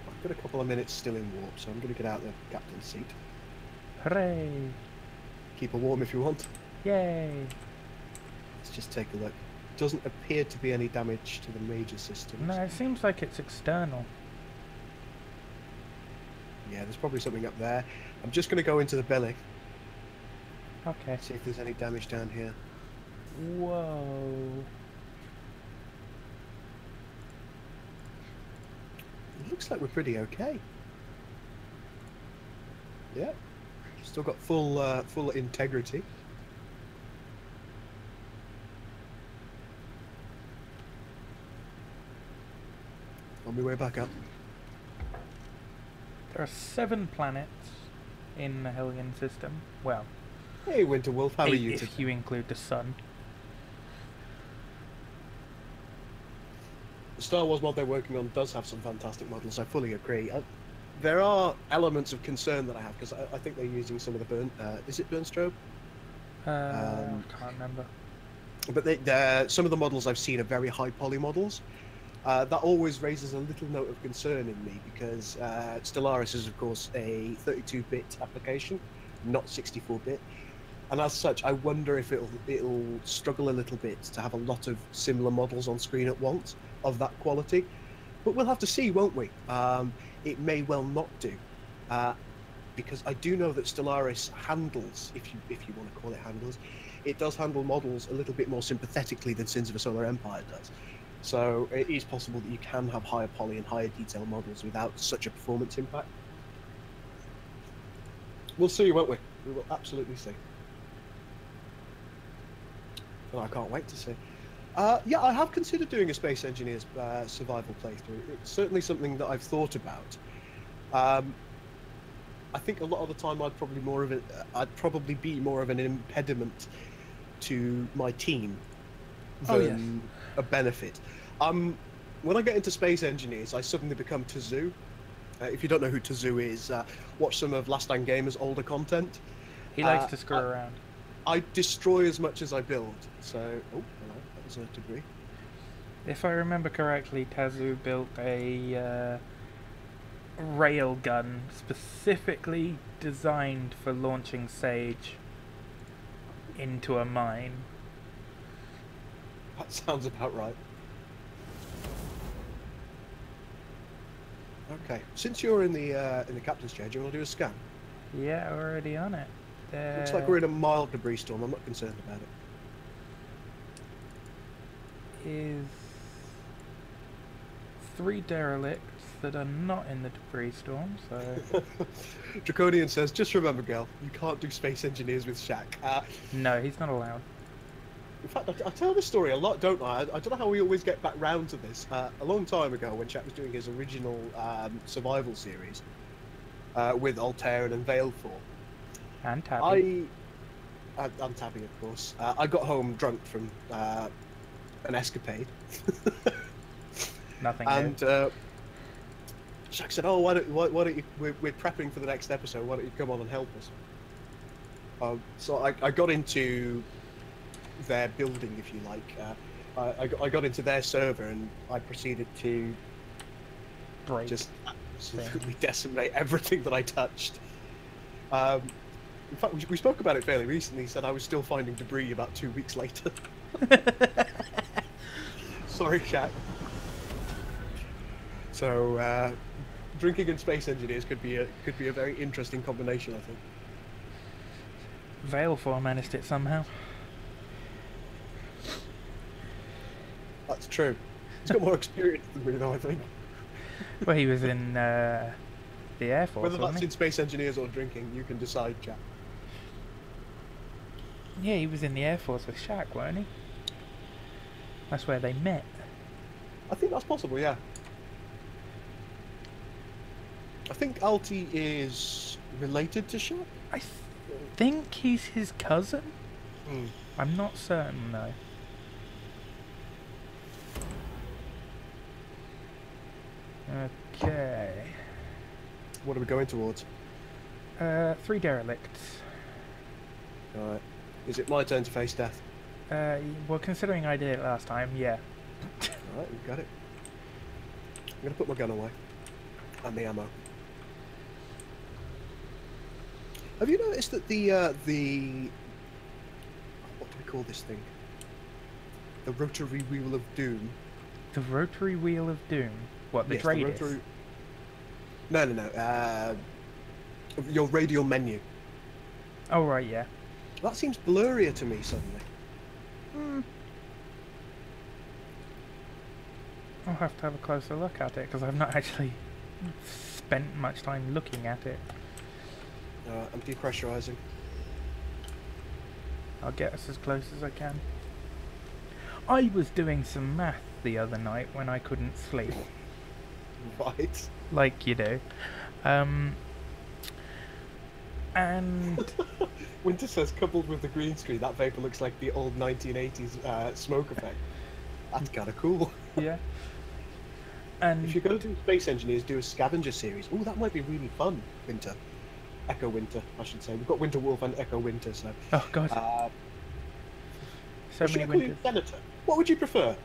I've got a couple of minutes still in warp, so I'm going to get out the captain's seat. Hooray! Keep her warm if you want. Yay! Let's just take a look. Doesn't appear to be any damage to the major systems. No, it seems like it's external. Yeah, there's probably something up there. I'm just going to go into the belly. Okay. See if there's any damage down here. Whoa. It looks like we're pretty okay. Yeah. Still got full integrity. On my way back up. There are 7 planets in the Hellion system. Well, Hey, Winter Wolf, how are 8 you if today? you include the sun. The Star Wars mod they're working on does have some fantastic models, I fully agree. There are elements of concern that I have, because I think they're using some of the is it Burnstrobe? I can't remember. But some of the models I've seen are very high poly models. That always raises a little note of concern in me, because Stellaris is, of course, a 32-bit application, not 64-bit. And as such, I wonder if it'll struggle a little bit to have a lot of similar models on screen at once of that quality. But we'll have to see, won't we? It may well not do, because I do know that Stellaris handles, if you want to call it handles, it does handle models a little bit more sympathetically than Sins of a Solar Empire does. So it is possible that you can have higher poly and higher detail models without such a performance impact. We'll see, won't we? We will absolutely see. Well, I can't wait to see. Yeah, I have considered doing a Space Engineers survival playthrough. It's certainly something that I've thought about. I think a lot of the time I'd probably be more of an impediment to my team Oh, than a benefit. When I get into Space Engineers, I suddenly become Tazoo. If you don't know who Tazoo is, watch some of Last Stand Gamer's older content. He likes to screw around. I destroy as much as I build. So, oh, hello, that was a debris. If I remember correctly, Tazu built a railgun specifically designed for launching Sage into a mine. That sounds about right. Okay, since you're in the captain's chair, do you want to do a scan? Yeah, already on it. Looks like we're in a mild debris storm. I'm not concerned about it. Is 3 derelicts that are not in the debris storm, so... Draconian says, just remember, girl, you can't do Space Engineers with Shaq. No, he's not allowed. In fact, I tell this story a lot, don't I? I don't know how we always get back round to this. A long time ago, when Shaq was doing his original survival series with Altair and Valefor, And Tabby. I'm Tabby, of course. I got home drunk from an escapade. Nothing and new. Shaq said, "Oh, why don't you? We're prepping for the next episode. Why don't you come on and help us?" So I got into their building, if you like. I got into their server and I proceeded to Break. just absolutely decimate everything that I touched. In fact, we spoke about it fairly recently. He said I was still finding debris about 2 weeks later. Sorry, Shaq. So, drinking and Space Engineers could be a very interesting combination, I think. Valefor managed it somehow. That's true. He's got more experience than me, though, I think. Well, he was in the Air Force, Whether wasn't that's he? in Space Engineers or drinking, you can decide, Jack. Yeah, he was in the Air Force with Shaq, weren't he? That's where they met. I think that's possible, yeah. I think Alti is related to Shaq. I think he's his cousin? Hmm. I'm not certain, though. Okay. What are we going towards? 3 derelicts. Alright. Is it my turn to face death? Well, considering I did it last time, yeah. Alright, we've got it. I'm going to put my gun away. And the ammo. Have you noticed that the... what do we call this thing? The rotary wheel of doom. The rotary wheel of doom. What, the Yes, Dreidis? rotary... No. Your radial menu. Oh, right, yeah. That seems blurrier to me suddenly. I'll have to have a closer look at it, because I've not actually spent much time looking at it. I'm depressurizing. I'll get us as close as I can. I was doing some math the other night when I couldn't sleep. Right. Like you do. And... Winter says, coupled with the green screen, that vapor looks like the old 1980s smoke effect. That's kind of cool. yeah. And If you're going to do Space Engineers, do a scavenger series. Oh, that might be really fun, Winter. Echo Winter, I should say. We've got Winter Wolf and Echo Winter, so... oh god, so should many I call you winters. Senator? What would you prefer?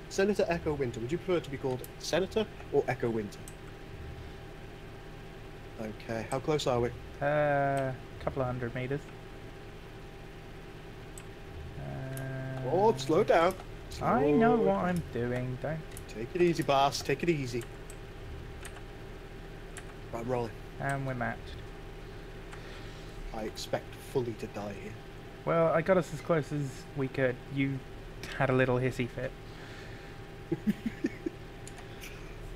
Senator Echo Winter. Would you prefer to be called Senator or Echo Winter? Okay, how close are we? Couple of 100 meters. Oh, slow down. I know Slow what down. I'm doing. Don't. Take it easy, boss. Take it easy. Right, I'm rolling. And we're matched. I expect fully to die here. Well, I got us as close as we could. You had a little hissy fit.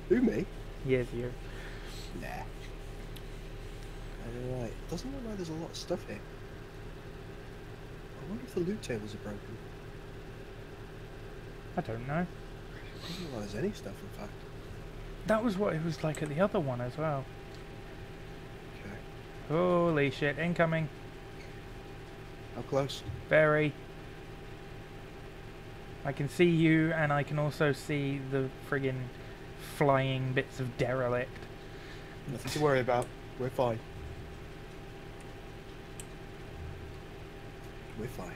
Who, me? Yes, you. Nah. Alright. Doesn't look like there's a lot of stuff here. I wonder if the loot tables are broken. I don't know. Doesn't look like there's any stuff, in fact. That was what it was like at the other one as well. Okay. Holy shit, incoming. How close? Very. I can see you, and I can also see the friggin' flying bits of derelict. Nothing to worry about. We're fine. We're fine.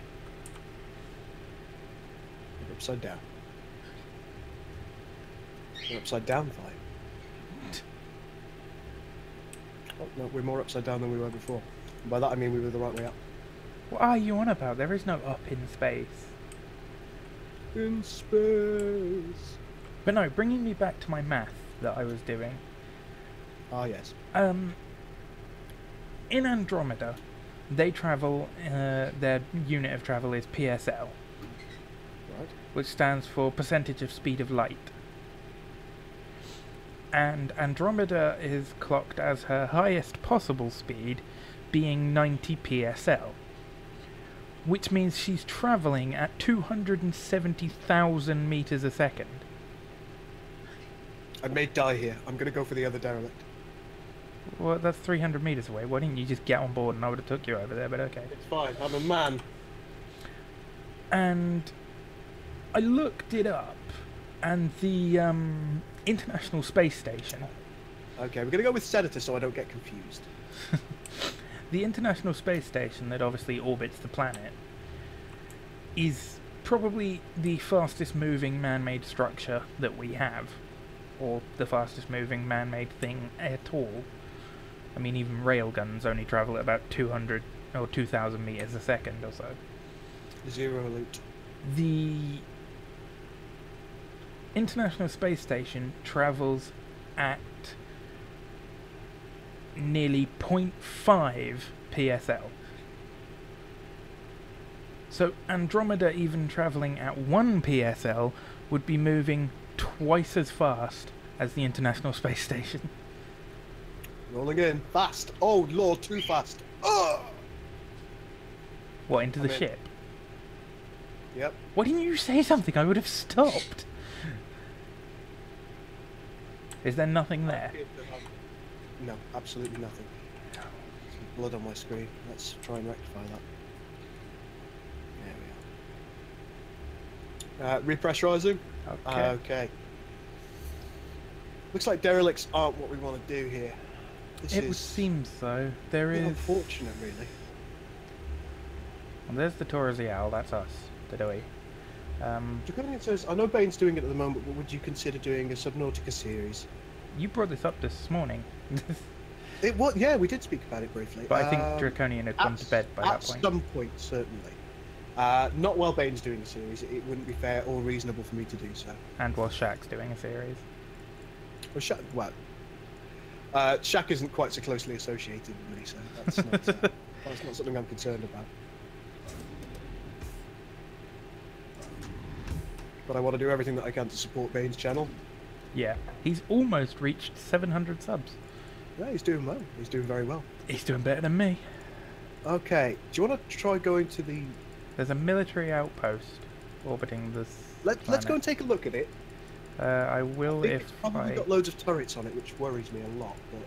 We're upside down. We're upside down fine. Oh, no, we're more upside down than we were before. And by that I mean we were the right way up. What are you on about? There is no up in space. In space. But no, bringing me back to my math that I was doing. Ah, yes. In Andromeda, they travel, their unit of travel is PSL. Right. Which stands for percentage of speed of light. And Andromeda is clocked as her highest possible speed being 90 PSL. Which means she's travelling at 270,000 meters a second. I may die here. I'm going to go for the other derelict. Well, that's 300 meters away. Why didn't you just get on board and I would have took you over there, but okay. It's fine. I'm a man. And I looked it up, and the International Space Station... Okay, we're going to go with Senator so I don't get confused. The International Space Station that obviously orbits the planet is probably the fastest moving man-made structure that we have, or the fastest moving man-made thing at all. I mean, even railguns only travel at about 200 or 2,000 meters a second or so. Zero alert. The International Space Station travels at nearly 0.5 PSL. So Andromeda, even travelling at 1 PSL, would be moving twice as fast as the International Space Station. Rolling in. Fast. Oh, Lord, too fast. Oh! What, into the ship? Yep. Why didn't you say something? I would have stopped. Is there nothing there? No, absolutely nothing. Some blood on my screen. Let's try and rectify that. There we are. Repressurizing? Okay. Okay. Looks like derelicts aren't what we want to do here. It would seem so. There is... unfortunate, really. Well, there's the Torres-Owl, that's us, Didoi. Draconian says, I know Bane's doing it at the moment, but would you consider doing a Subnautica series? You brought this up this morning. It was, yeah, we did speak about it briefly. But I think Draconian had gone to bed by that point. At some point, certainly. Not while Bane's doing a series. It wouldn't be fair or reasonable for me to do so. And while Shaq's doing a series. Well, Shaq isn't quite so closely associated with me, so that's not something I'm concerned about. But I want to do everything that I can to support Bane's channel. Yeah, he's almost reached 700 subs. Yeah, he's doing well. He's doing very well. He's doing better than me. Okay, do you want to try going to the... There's a military outpost orbiting this Let's go and take a look at it. I will if it's probably got loads of turrets on it, which worries me a lot, but...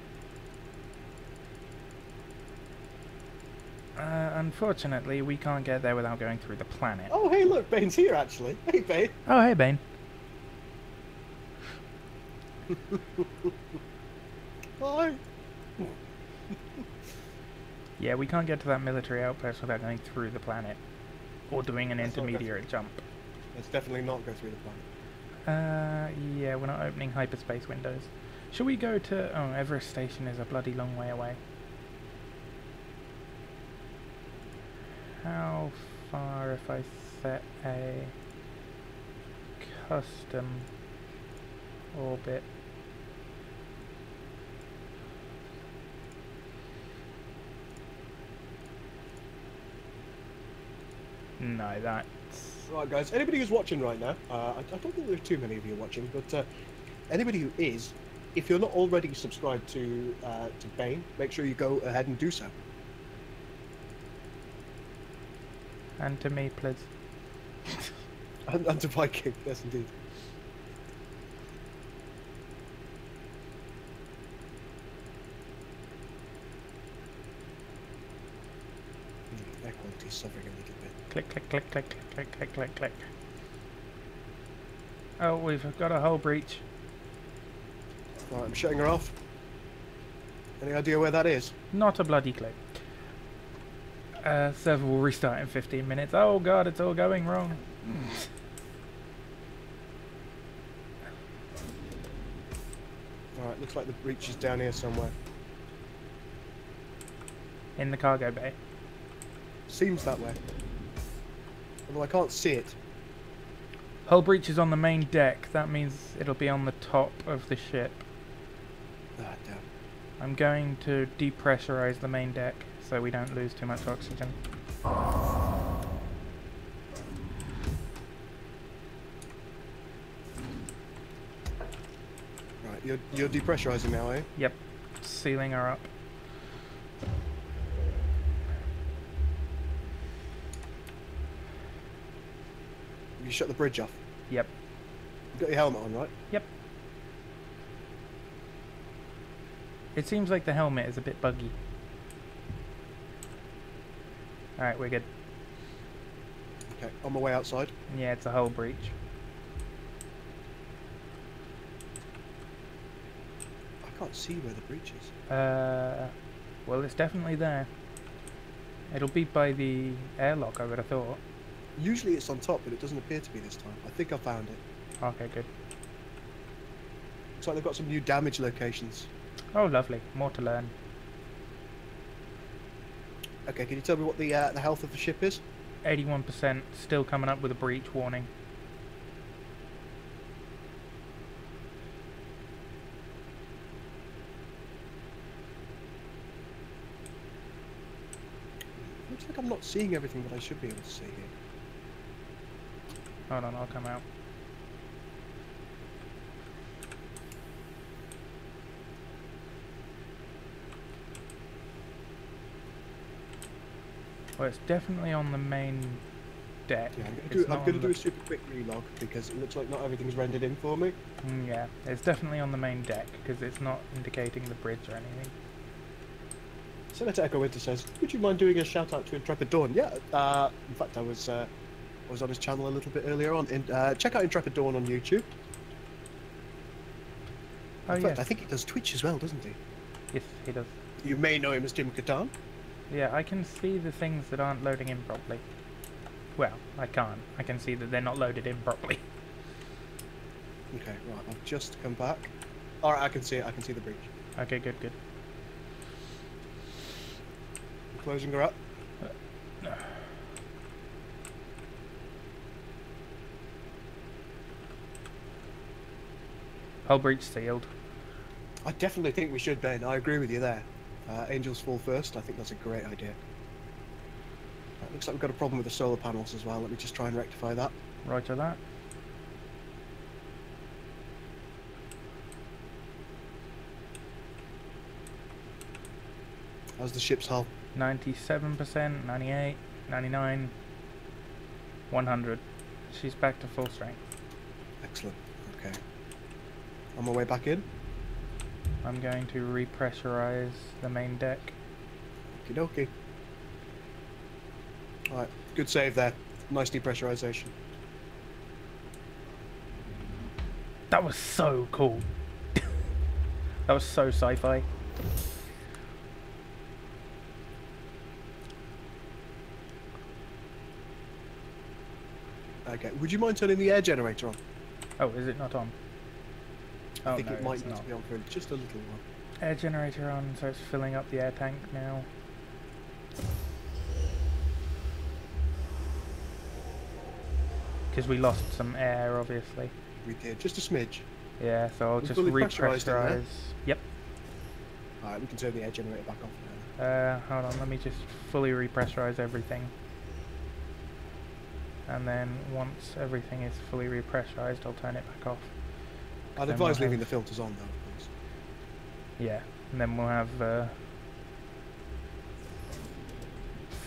unfortunately, we can't get there without going through the planet. Oh, hey, look, Bane's here, actually. Hey, Bane. Oh, hey, Bane. Hi. Yeah, we can't get to that military outpost without going through the planet. Or doing an intermediate jump. Let's definitely not go through the planet. Yeah, we're not opening hyperspace windows. Shall we go to... Oh, Everest Station is a bloody long way away. How far if I set a custom orbit? No, that's... Right, guys, anybody who's watching right now, I don't think there are too many of you watching, but anybody who is, if you're not already subscribed to Bane, make sure you go ahead and do so. And to me, please. And to Viking, yes indeed. Air quality is suffering a little bit. Click, click, click, click, click, click, click, click, click. Oh, we've got a hull breach. Right, I'm shutting her off. Any idea where that is? Not a bloody clue. Server will restart in 15 minutes. Oh god, it's all going wrong. Alright, looks like the breach is down here somewhere. In the cargo bay. Seems that way. Although I can't see it. Hull breach is on the main deck. That means it'll be on the top of the ship. Ah, damn. I'm going to depressurize the main deck so we don't lose too much oxygen. Right, you're depressurizing now, eh? Yep, sealing her up. You shut the bridge off. Yep. You got your helmet on, right? Yep. It seems like the helmet is a bit buggy. Alright, we're good. Okay, on my way outside. Yeah, it's a hull breach. I can't see where the breach is. Well, it's definitely there. It'll be by the airlock, I would have thought. Usually it's on top, but it doesn't appear to be this time. I think I found it. Okay, good. Looks like they've got some new damage locations. Oh, lovely. More to learn. Okay, can you tell me what the health of the ship is? 81%, still coming up with a breach warning. Looks like I'm not seeing everything that I should be able to see here. Hold on, I'll come out. Well, it's definitely on the main deck. Yeah, It's I'm not going to on do the- a super quick relog because it looks like not everything's rendered in for me. Yeah, it's definitely on the main deck because it's not indicating the bridge or anything. Senator Echo Winter says, would you mind doing a shout out to Intrepid Dawn? Yeah, in fact I was on his channel a little bit earlier on. Check out Intrepid Dawn on YouTube. Oh, In fact, yeah. I think he does Twitch as well, doesn't he? Yes, he does. You may know him as Tim Catan. Yeah, I can see the things that aren't loading in properly. Well, I can't. I can see that they're not loaded in properly. Okay, right, I've just come back. Alright, I can see it. I can see the breach. Okay, good, good. I'm closing her up. Hull breach sealed. I definitely think we should, Ben. I agree with you there. Angels fall first. I think that's a great idea. Looks like we've got a problem with the solar panels as well. Let me just try and rectify that. Roger that. How's the ship's hull? 97%, 98, 99, 100. She's back to full strength. Excellent. Okay. On my way back in. I'm going to repressurize the main deck. Okie dokie. Alright, good save there. Nice depressurization. That was so cool. That was so sci-fi. Okay, would you mind turning the air generator on? Oh, is it not on? I Oh, think no, it might it's need not. to be on for just a little while. Air generator on, so it's filling up the air tank now. Because we lost some air, obviously. We did, just a smidge. Yeah, so I'll We just fully pressurised it there? repressurize. Yep. Alright, we can turn the air generator back off now. Hold on, let me just fully repressurize everything. And then once everything is fully repressurized, I'll turn it back off. I'd Then advise we'll leaving the have- filters on though, of course. Yeah, and then we'll have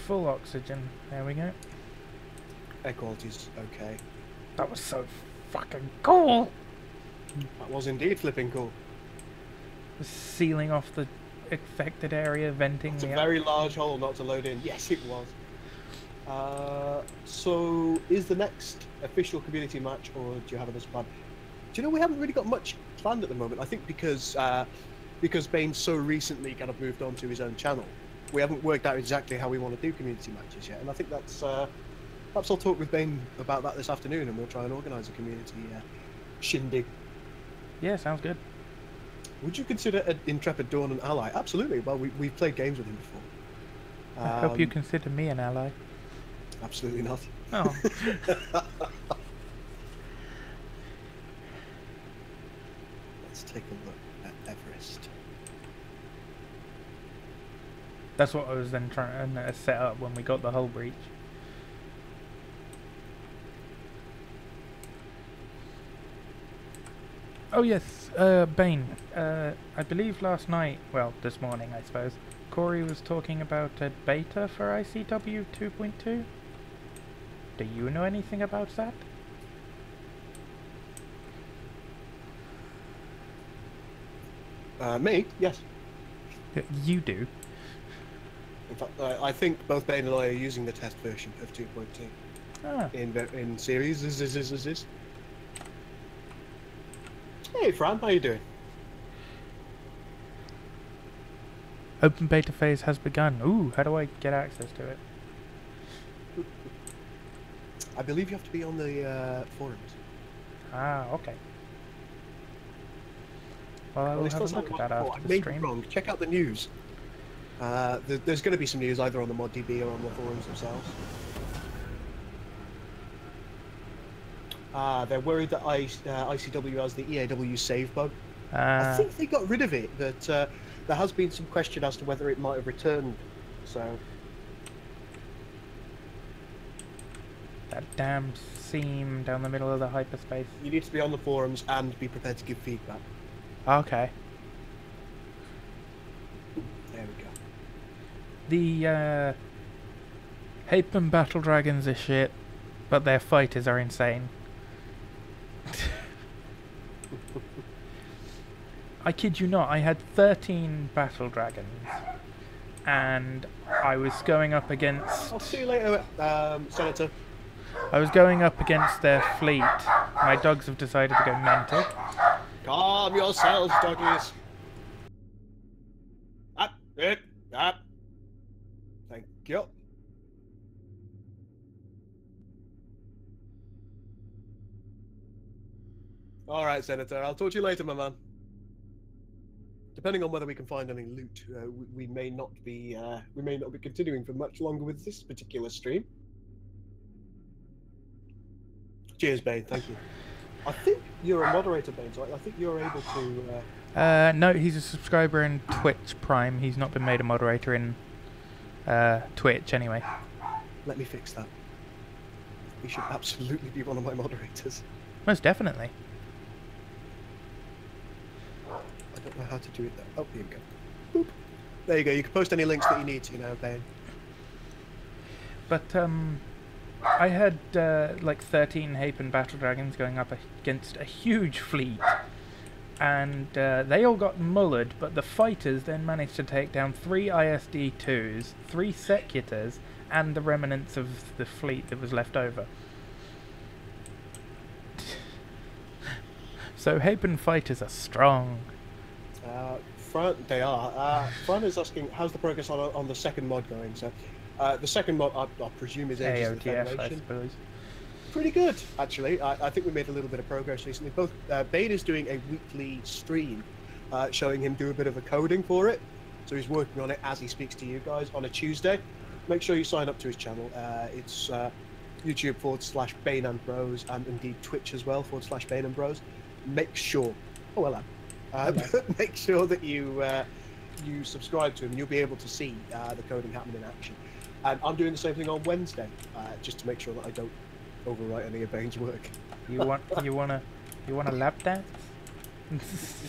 full oxygen. There we go. Air quality's okay. That was so fucking cool! That was indeed flipping cool. Sealing off the affected area, venting It's a the very large hole not to load in. Yes, it was. So, is the next official community match, or do you have another plan? Do you know we haven't really got much planned at the moment? I think because Bane so recently kind of moved on to his own channel, we haven't worked out exactly how we want to do community matches yet. And I think that's perhaps I'll talk with Bane about that this afternoon, and we'll try and organise a community shindig. Yeah, sounds good. Would you consider an Intrepid Dawn an ally? Absolutely. Well, we've played games with him before. I hope you consider me an ally. Absolutely not. Oh. Let's take a look at Everest. That's what I was then trying to set up when we got the hull breach. Oh yes, Bane. I believe last night, well, this morning I suppose, Corey was talking about a beta for ICW 2.2. Do you know anything about that? Me? Yes. You do. In fact, I think both Bane and I are using the test version of 2.2 in series. Hey, Fran, how you doing? Open beta phase has begun. Ooh, how do I get access to it? I believe you have to be on the forums. Ah, okay. Well, I will have a look at that after the stream. Wrong. Check out the news. There's going to be some news either on the ModDB or on the forums themselves. They're worried that ICW has the EAW save bug. I think they got rid of it, but there has been some question as to whether it might have returned. So that damn seam down the middle of the hyperspace. You need to be on the forums and be prepared to give feedback. Okay. There we go. The Hapen Battle Dragons are shit, but their fighters are insane. I kid you not, I had 13 Battle Dragons, and I was going up against... I'll see you later, Senator. I was going up against their fleet. My dogs have decided to go mental. Calm yourselves, doggies. Up. Thank you. All right, Senator. I'll talk to you later, my man. Depending on whether we can find any loot, we may not be continuing for much longer with this particular stream. Cheers, Bane. Thank you. I think you're a moderator, Bane, so I think you're able to... No, he's a subscriber in Twitch Prime. He's not been made a moderator in Twitch, anyway. Let me fix that. He should absolutely be one of my moderators. Most definitely. I don't know how to do it though. Oh, here we go. Boop. There you go. You can post any links that you need to now, Bane. But, I had like 13 Hapen Battle Dragons going up against a huge fleet, and they all got mullered, but the fighters then managed to take down 3 ISD-2s, 3 Secutors, and the remnants of the fleet that was left over. So Hapen fighters are strong. They are. Fran is asking, how's the progress on the second mod going? So, the second mod, I presume, is Ages of the Federation. I suppose. Pretty good, actually. I think we made a little bit of progress recently. Both Bane is doing a weekly stream, showing him do a bit of a coding for it. So he's working on it as he speaks to you guys on a Tuesday. Make sure you sign up to his channel. It's YouTube.com/Bane and Bros, and indeed Twitch as well /Bane and Bros. Make sure. Oh well, make sure that you subscribe to him. You'll be able to see the coding happening in action. And I'm doing the same thing on Wednesday, just to make sure that I don't overwrite any of Bane's work. You want a lap dance?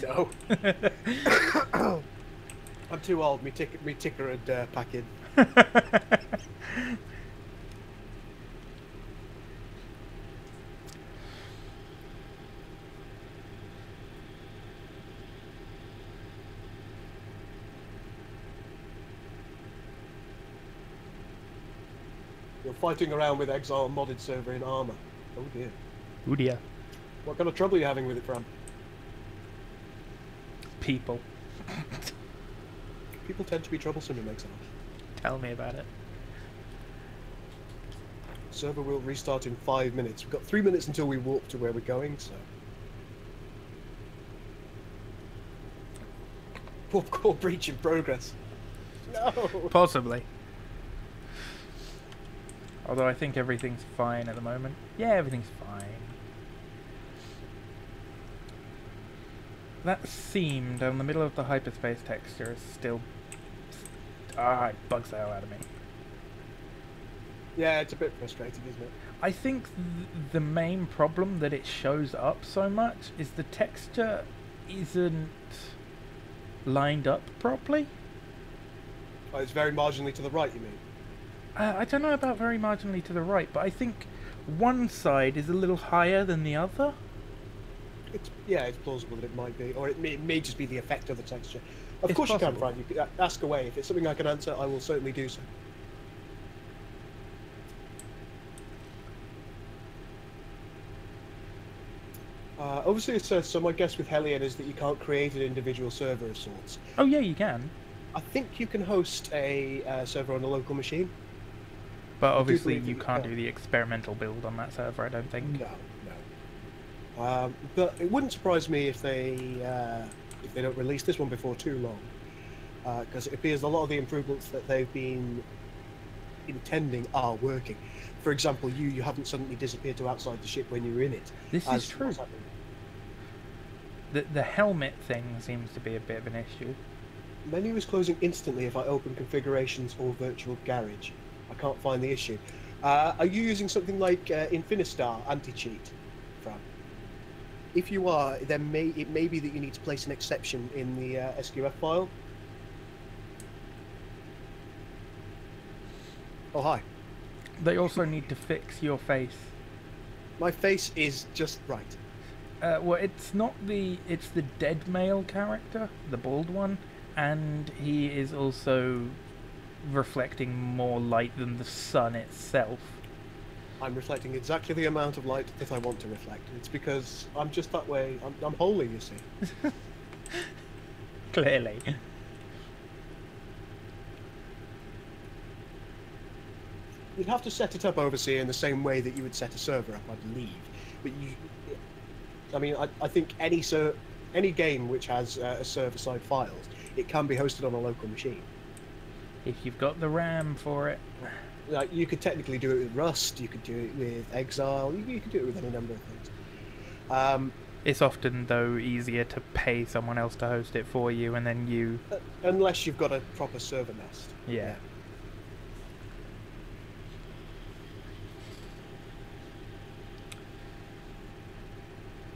No. I'm too old. Me ticker would pack in. You're fighting around with Exile modded server in armor. Oh dear. Oh dear. What kind of trouble are you having with it, Fran? People. People tend to be troublesome in Exile. Tell me about it. Server will restart in 5 minutes. We've got 3 minutes until we warp to where we're going, so... Warp core breach in progress. No! Possibly. Although I think everything's fine at the moment. Yeah, everything's fine. That seam down the middle of the hyperspace texture is still... it bugs the hell out of me. Yeah, it's a bit frustrating, isn't it? I think the main problem that it shows up so much is the texture isn't lined up properly. Oh, it's very marginally to the right, you mean? I don't know about very marginally to the right, but I think one side is a little higher than the other. Yeah, it's plausible that it might be, or it may just be the effect of the texture. Of It's course possible. you can, Fran. You can ask away. If it's something I can answer, I will certainly do so. Obviously, so my guess with Hellion is that you can't create an individual server of sorts. Oh yeah, you can. I think you can host a server on a local machine. But obviously believe you that you can't can. do the experimental build on that server, I don't think. No. But it wouldn't surprise me if they don't release this one before too long, because it appears a lot of the improvements that they've been intending are working. For example, you haven't suddenly disappeared to outside the ship when you're in it. This is true. what's happening. The helmet thing seems to be a bit of an issue. Menu is closing instantly if I open configurations or virtual garage. I can't find the issue. Are you using something like Infinistar anti-cheat, Fran? If you are, then it may be that you need to place an exception in the SQF file. Oh, hi. They also need to fix your face. My face is just right. Well, it's not it's the dead male character, the bald one, and he is also reflecting more light than the sun itself. I'm reflecting exactly the amount of light that I want to reflect. It's because I'm just that way. I'm holy, you see. Clearly. You'd have to set it up, Overseer, in the same way that you would set a server up, I believe. But I think any game which has a server-side files, it can be hosted on a local machine. If you've got the RAM for it. Like, you could technically do it with Rust, you could do it with Exile, you could do it with any number of things. It's often, though, easier to pay someone else to host it for you, and then you... Unless you've got a proper server nest. Yeah.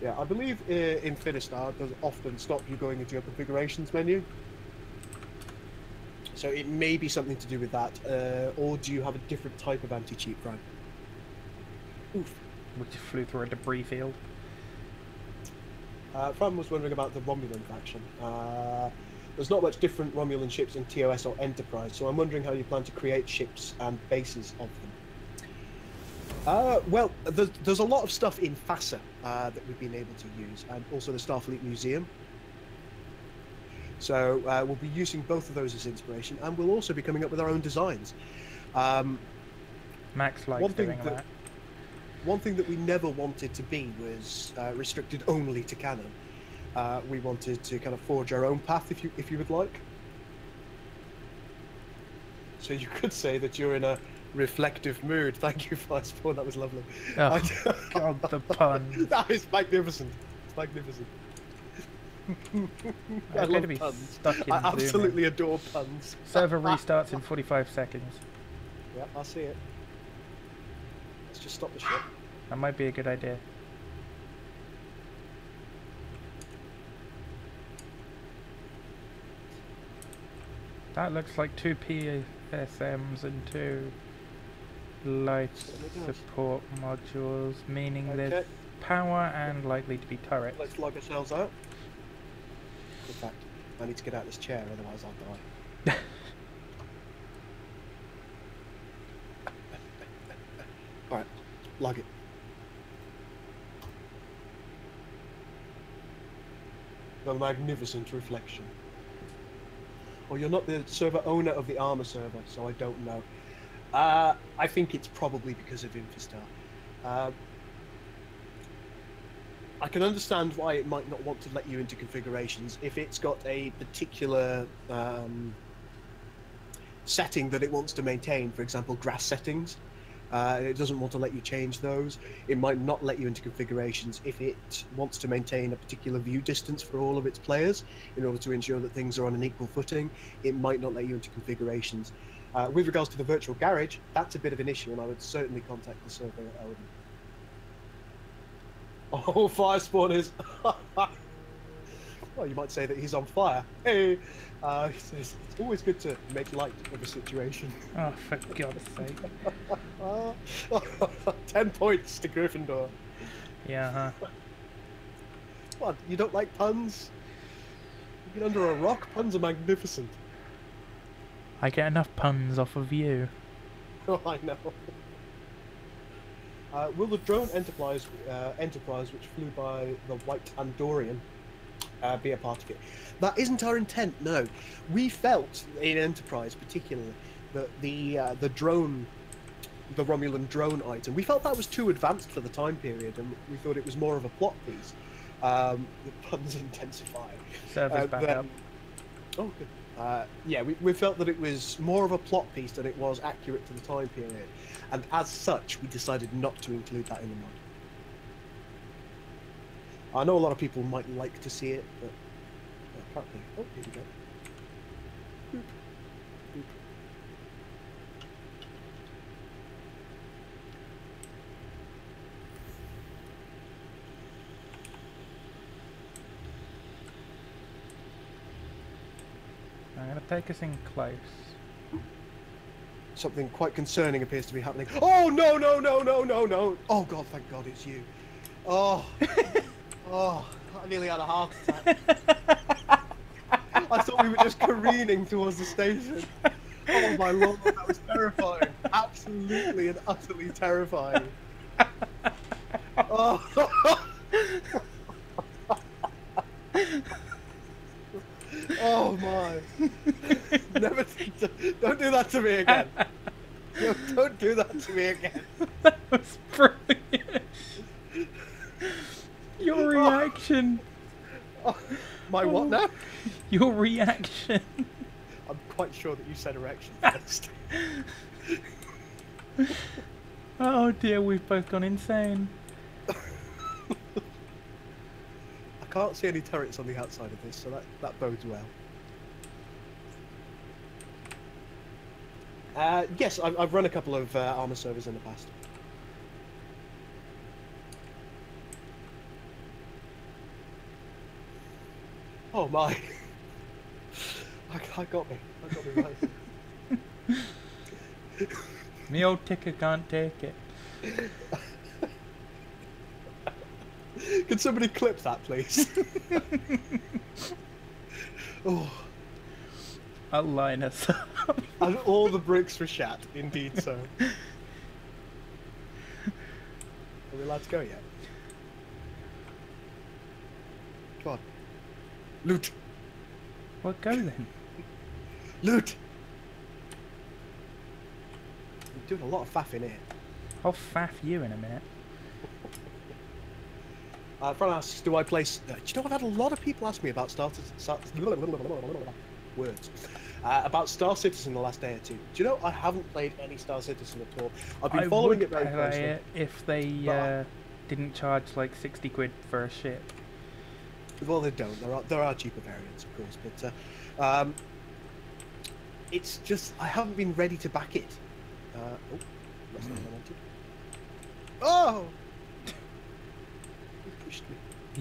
Yeah, I believe Infinistar does often stop you going into your configurations menu. So it may be something to do with that. Or do you have a different type of anti-cheat, Fran? Oof. Which flew through a debris field. Fran was wondering about the Romulan faction. There's not much different Romulan ships in TOS or Enterprise, so I'm wondering how you plan to create ships and bases of them. Well, there's a lot of stuff in FASA that we've been able to use, and also the Starfleet Museum. So we'll be using both of those as inspiration, and we'll also be coming up with our own designs. Max likes doing that. One thing that we never wanted to be was restricted only to canon. We wanted to kind of forge our own path, if you would like. So you could say that you're in a reflective mood. Thank you, Firespawn. That was lovely. Oh, God, the pun. That is magnificent. It's magnificent. I I'm going to love be puns. stuck in I Zoom. absolutely adore puns. Server restarts in 45 seconds. Yeah, I see it. Let's just stop the ship. That might be a good idea. That looks like 2 PSMs and 2 life support modules, meaning there's power and likely to be turrets. Let's log ourselves out. In fact, I need to get out of this chair, otherwise I'll die. Alright, log it. The magnificent reflection. Well, you're not the server owner of the armor server, so I don't know. I think it's probably because of Infistar. I can understand why it might not want to let you into configurations if it's got a particular setting that it wants to maintain. For example, grass settings. It doesn't want to let you change those. It might not let you into configurations if it wants to maintain a particular view distance for all of its players in order to ensure that things are on an equal footing. It might not let you into configurations. With regards to the virtual garage, that's a bit of an issue, and I would certainly contact the server owner. Oh, fire spawners! Well, you might say that he's on fire. Hey! It's always good to make light of a situation. Oh, for God's sake. 10 points to Gryffindor. Yeah, huh? What, you don't like puns? You get under a rock? Puns are magnificent. I get enough puns off of you. Oh, I know. Will the drone Enterprise, which flew by the White Andorian, be a part of it? That isn't our intent, no. We felt, in Enterprise particularly, that the drone, the Romulan drone item, we felt that was too advanced for the time period, and we thought it was more of a plot piece. The puns intensify. Server's back up. Oh, good. Yeah, we felt that it was more of a plot piece than it was accurate to the time period, and as such, we decided not to include that in the mod. I know a lot of people might like to see it, but apparently, oh, here we go. Boop. Boop. I'm gonna take us in close. Something quite concerning appears to be happening. Oh, no, no, no, no, no, no. Oh, God, thank God it's you. Oh. Oh, I nearly had a heart attack. I thought we were just careening towards the station. Oh, my Lord, that was terrifying. Absolutely and utterly terrifying. Oh. Oh my! Never. Don't do that to me again. No, don't do that to me again. That was brilliant. Your reaction. Oh, my what now? Your reaction. I'm quite sure that you said erection first. Oh dear, we've both gone insane. I can't see any turrets on the outside of this, so that bodes well. Yes, I've run a couple of armor servers in the past. Oh my! I got me right. Me old ticker can't take it. Can somebody clip that, please? Oh. I'll line us up. And all the bricks were shat, indeed so. Are we allowed to go yet? Come on. Loot! Well, go then. Loot! You're doing a lot of faff in here. I'll faff you in a minute. Fran asks, do I play... do you know, I've had a lot of people ask me about words. About Star Citizen the last day or two. Do you know, I haven't played any Star Citizen at all. I've been following it very closely. It if they didn't charge like 60 quid for a ship. Well, they don't. There are cheaper variants, of course, but it's just I haven't been ready to back it. Oh, that's not what I wanted. Oh! You pushed me.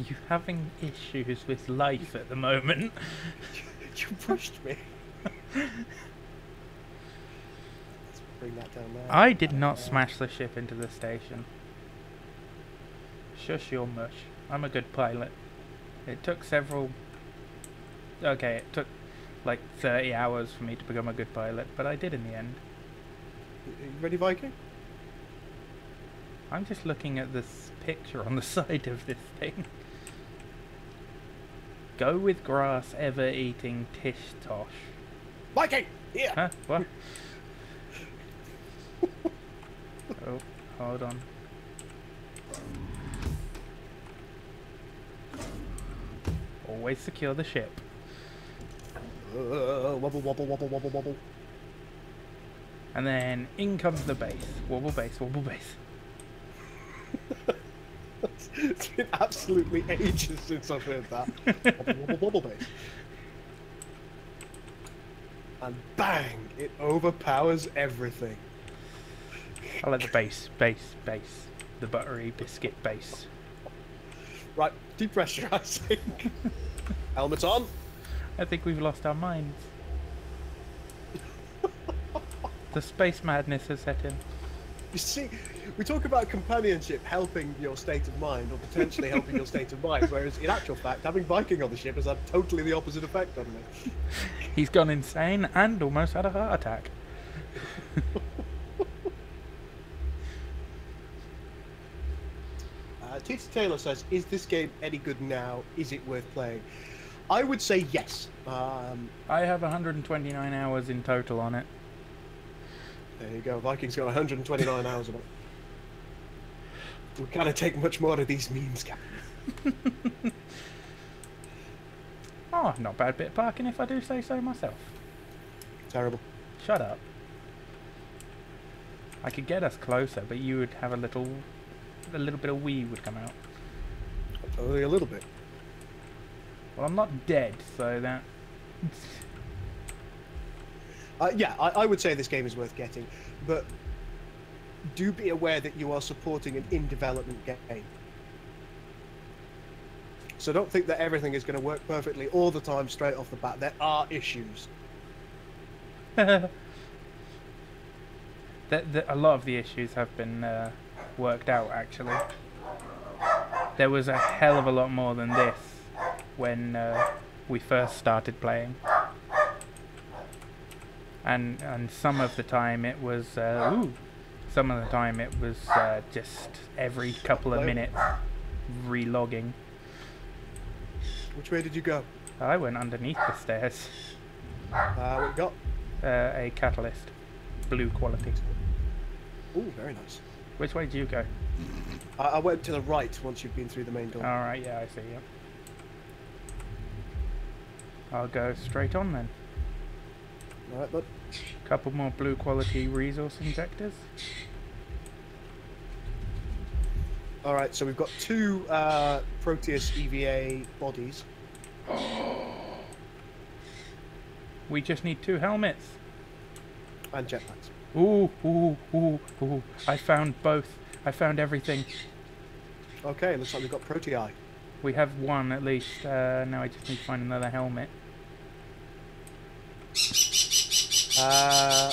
You having issues with life at the moment? You pushed me. Let's bring that down there. I did not smash the ship into the station. Shush your mush. I'm a good pilot. It took several... Okay, it took like 30 hours for me to become a good pilot, but I did in the end. Are you ready, Viking? I'm just looking at this picture on the side of this thing. Go with grass, ever eating tish tosh. Viking! Here! Huh? What? Oh, hold on. Always secure the ship. Wobble, wobble, wobble, wobble, wobble. And then in comes the base. Wobble base, wobble base. It's been absolutely ages since I've heard that. Wobble, wobble, wobble base. And bang! It overpowers everything. I like the base, base, base. The buttery biscuit base. Right, depressurizing. Helmet on. I think we've lost our minds. The space madness has set in. You see, we talk about companionship helping your state of mind, or potentially helping your state of mind, whereas in actual fact, having Viking on the ship has had totally the opposite effect on me. He's gone insane and almost had a heart attack. Tita Taylor says, is this game any good now? Is it worth playing? I would say yes. I have 129 hours in total on it. There you go. Viking's got 129 hours on it. We can't take much more of these memes, Captain. Oh, not bad bit of parking if I do say so myself. Terrible. Shut up. I could get us closer, but you would have a little bit of wee would come out. Only a little bit. Well, I'm not dead, so that... Yeah, I would say this game is worth getting, but do be aware that you are supporting an in-development game. So don't think that everything is going to work perfectly all the time straight off the bat. There are issues. A lot of the issues have been worked out, actually. There was a hell of a lot more than this when we first started playing. And some of the time it was some of the time it was just every couple of minutes relogging. Which way did you go? I went underneath the stairs. What you got? A catalyst, blue quality. Ooh, very nice. Which way did you go? I went to the right once you've been through the main door. All right, yeah, I see. Yep. I'll go straight on then. All right, bud. Couple more blue quality resource injectors. All right, so we've got two Proteus EVA bodies. We just need 2 helmets. And jetpacks. Ooh, ooh, ooh, ooh. I found both. I found everything. Okay, looks like we've got Protei. We have one at least. Now I just need to find another helmet.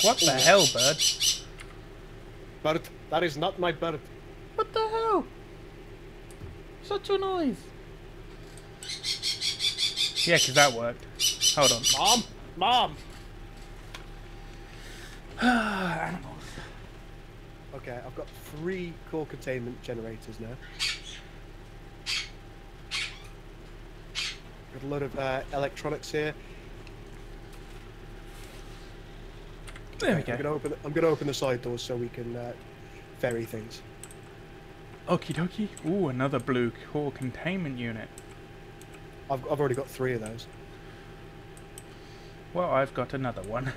What the hell, bird? Bird, that is not my bird. What the hell? Such a noise. Yeah, 'cause that worked. Hold on. Mom! Mom! Animals. Okay, I've got 3 core containment generators now. Got a lot of electronics here. There we go. I'm gonna open the side doors so we can ferry things. Okie dokie. Ooh, another blue core containment unit. I've already got 3 of those. Well, I've got another one.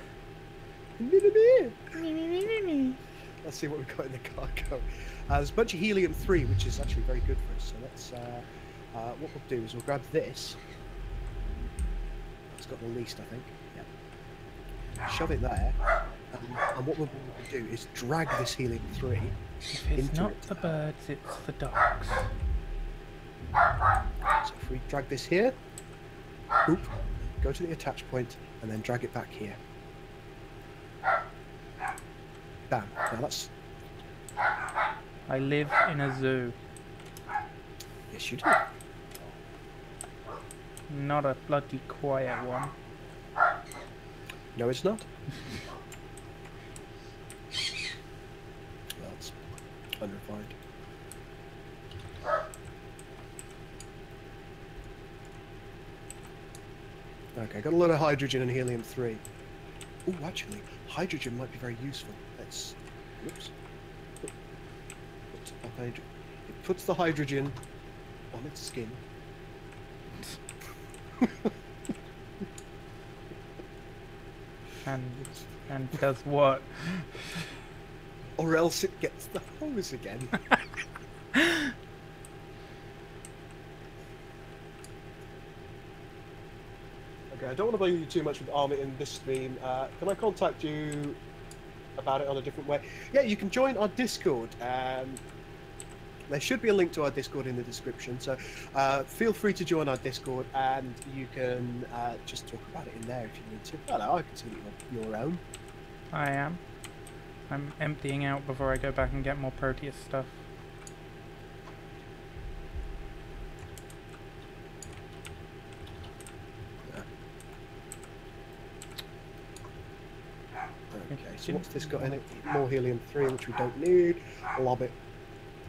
Let's see what we've got in the cargo. There's a bunch of helium-3, which is actually very good for us. So let's. What we'll do is we'll grab this. That's got the least, I think. Yeah. Shove it there. And what we'll do is drag this helium-3 If it's into not it. the birds, it's the dogs. So if we drag this here, boop, go to the attach point, and then drag it back here. Bam. Now that's... I live in a zoo. Yes, you do. Not a bloody quiet one. No, it's not. That's unrefined. Okay, got a lot of hydrogen and helium-3. Oh, actually, hydrogen might be very useful. Let's... Whoops. It puts the hydrogen on its skin. And does what? Or else it gets the hose again. Okay, I don't want to bother you too much with Armit in this stream. Can I contact you about it on a different way? Yeah, you can join our Discord. There should be a link to our Discord in the description, so feel free to join our Discord, and you can just talk about it in there if you need to. Hello, I can see that you're around. I am. I'm emptying out before I go back and get more Proteus stuff. Okay, so what's this got in it? More helium-3, which we don't need. Lob it.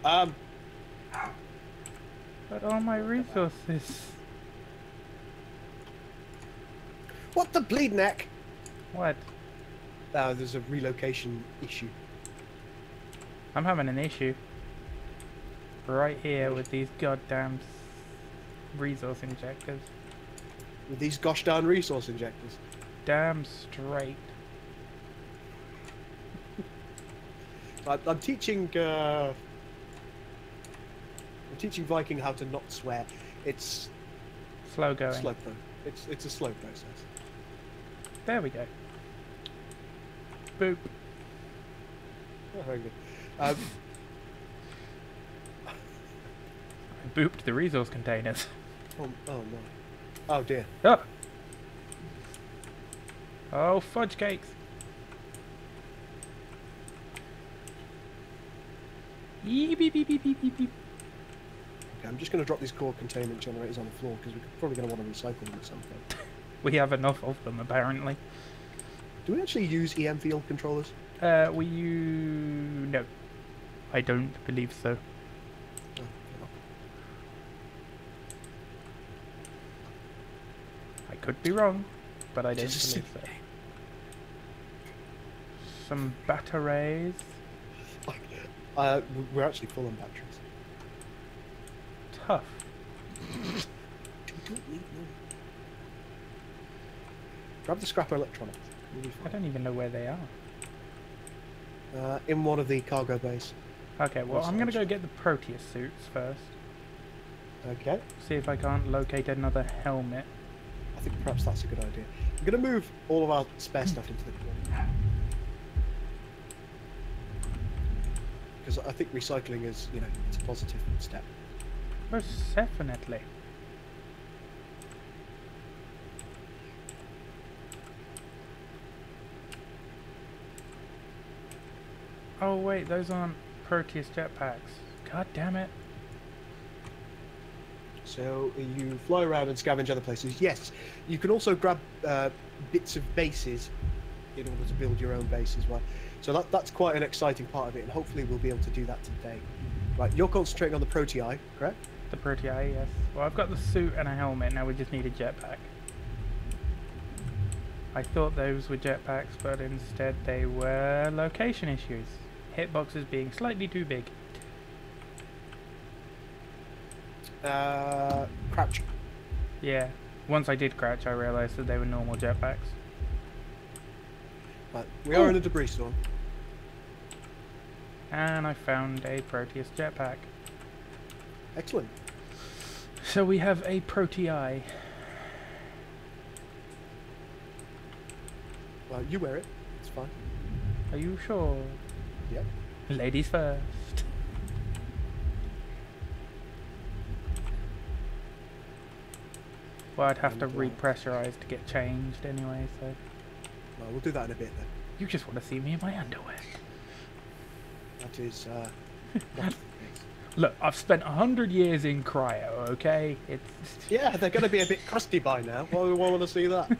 But all my resources. What the bleed neck? What? There's a relocation issue. I'm having an issue. Right here with these goddamn resource injectors. With these gosh darn resource injectors. Damn straight. I'm teaching Viking how to not swear. It's Slow going. It's a slow process. There we go. Boop. Oh, very good. I booped the resource containers. Oh no. Oh dear. Oh, oh fudge cakes. Beep, beep, beep, beep, beep, beep, beep. Okay, I'm just going to drop these core containment generators on the floor because we're probably going to want to recycle them at some point. We have enough of them, apparently. Do we actually use EM field controllers? No. I don't believe so. Oh, I could be wrong, but I don't believe so. Some batteries. We're actually full on batteries. Tough. Don't need more. Grab the scrapper electronics. I don't even know where they are. In one of the cargo bays. Okay, well, I'm going to go get the Proteus suits first. Okay. See if I can't locate another helmet. I think perhaps that's a good idea. I'm going to move all of our spare stuff into the corner. Because I think recycling is, it's a positive step. Most definitely. Oh wait, those aren't Proteus jetpacks. God damn it. So you fly around and scavenge other places. Yes, you can also grab bits of bases in order to build your own base as well. So that's quite an exciting part of it, and hopefully we'll be able to do that today. Right, you're concentrating on the Protei, correct? The Protei, yes. Well, I've got the suit and a helmet, now we just need a jetpack. I thought those were jetpacks, but instead they were location issues. Hitboxes being slightly too big. Crouch. Yeah. Once I did crouch, I realised that they were normal jetpacks. Right, we are in a debris storm. And I found a Proteus jetpack. Excellent. So we have a Protei. Well, you wear it. It's fine. Are you sure? Yep. Ladies first. Well, I'd have to repressurize to get changed anyway, so... Well, we'll do that in a bit then. You just want to see me in my underwear. That is, not the case. Look, I've spent 100 years in cryo, okay? It's... Yeah, they're going to be a bit crusty by now. Why we want to see that?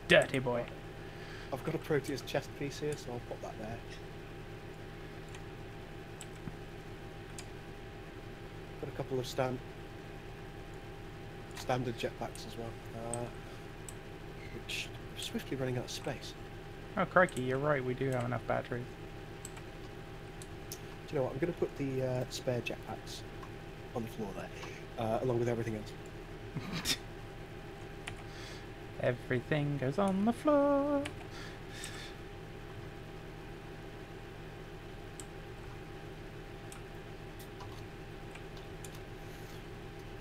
Dirty boy. I've got a Proteus chest piece here, so I'll pop that there. Got a couple of standard jetpacks as well, which are swiftly running out of space. Oh crikey, you're right, we do have enough batteries. Do you know what? I'm going to put the spare jetpacks on the floor there, along with everything else. Everything goes on the floor.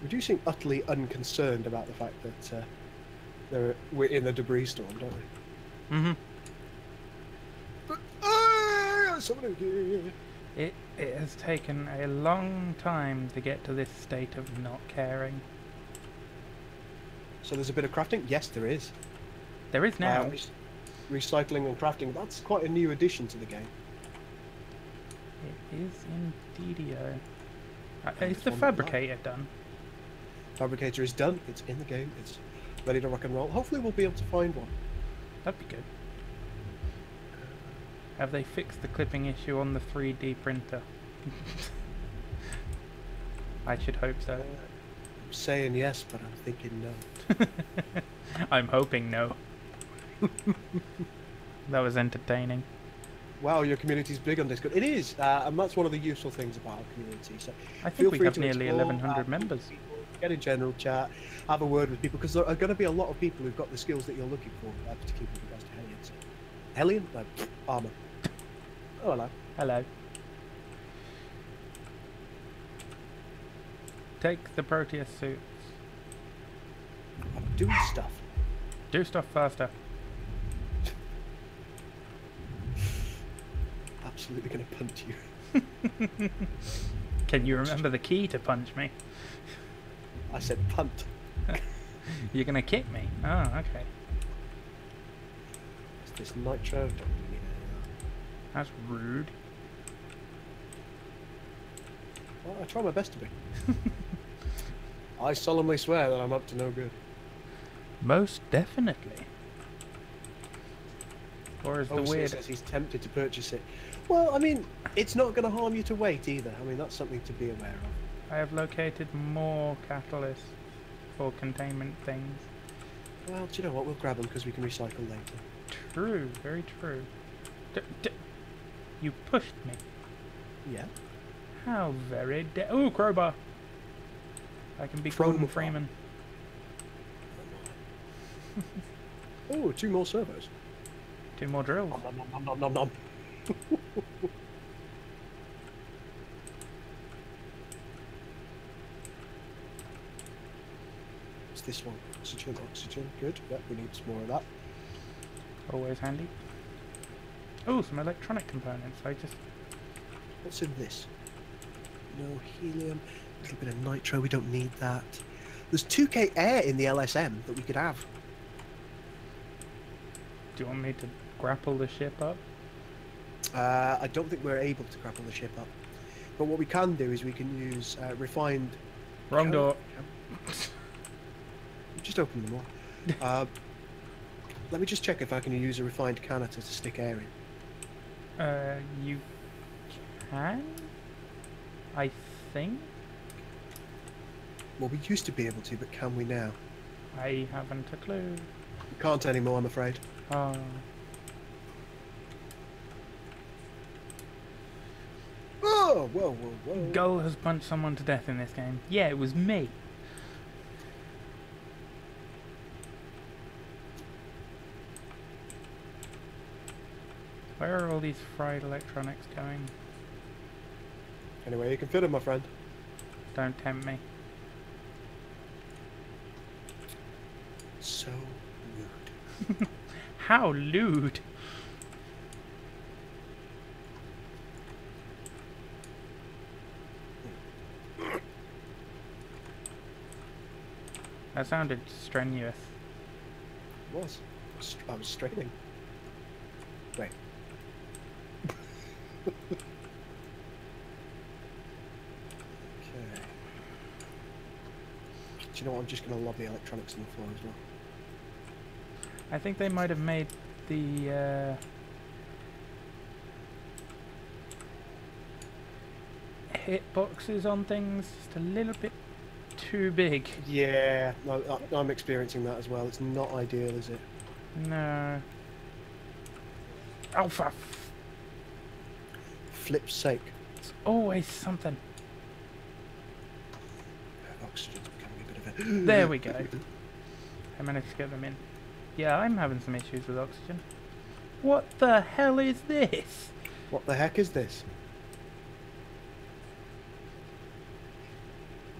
We do seem utterly unconcerned about the fact that we're in a debris storm, don't we? Mm-hmm. But, someone here. It has taken a long time to get to this state of not caring. So there's a bit of crafting? Yes, there is. There is now. Recycling and crafting, that's quite a new addition to the game. It is indeedio. Is It's the one fabricator done? Fabricator is done, it's in the game, it's ready to rock and roll. Hopefully we'll be able to find one. That'd be good. Have they fixed the clipping issue on the 3D printer? I should hope so. I'm saying yes, but I'm thinking no. I'm hoping no. That was entertaining. Wow, your community's big on Discord. It is, and that's one of the useful things about our community. So I feel think we free have to nearly explore, 1,100 members. Get in general chat, have a word with people, because there are going to be a lot of people who've got the skills that you're looking for, particularly with regards to Hellion. So, Hellion? No, armor. Oh, hello. Hello. Take the Proteus suits. I'm doing stuff. Do stuff faster. Absolutely going to punch you. Can you remember the key to punch me? I said punt. You're gonna kick me? Oh, okay. Is this nitro? Don't really need That's rude. well, I try my best to be. I solemnly swear that I'm up to no good. Most definitely. Or is the Obviously, weird... says he's tempted to purchase it. Well, I mean, it's not going to harm you to wait either. I mean, that's something to be aware of. I have located more catalysts for containment things. Well, do you know what? We'll grab them because we can recycle later. True, very true. You pushed me. Yeah. How very ooh, crowbar! I can be Gordon Crowbar. Freeman. Oh, 2 more servos. 2 more drills. Nom, nom, nom, nom, nom. What's this one? Oxygen, oxygen. Good. Yep, we need some more of that. Always handy. Oh, some electronic components. What's in this? No helium. A little bit of nitro. We don't need that. There's 2k air in the LSM that we could have. Do you want me to grapple the ship up? I don't think we're able to grapple the ship up. But what we can do is we can use refined... Wrong door. Just open them all. Let me just check if I can use a refined canister to stick air in. You can? I think? Well, we used to be able to, but can we now? I haven't a clue. We can't anymore, I'm afraid. Oh. Oh, whoa, whoa, whoa. Gull has punched someone to death in this game. Yeah, it was me. Where are all these fried electronics going? Anyway, you can fit them, my friend. Don't tempt me. So rude. How lewd! That sounded strenuous. It was. I was straining. Wait. Okay. Do you know what? I'm just going to lob the electronics on the floor as well. I think they might have made the hitboxes on things just a little bit too big. Yeah, I'm experiencing that as well. It's not ideal, is it? No. Oh, for Flip's sake. it's always something. Oxygen's becoming a bit of a... There we go. I managed to get them in. Yeah, I'm having some issues with oxygen. What the hell is this? What the heck is this?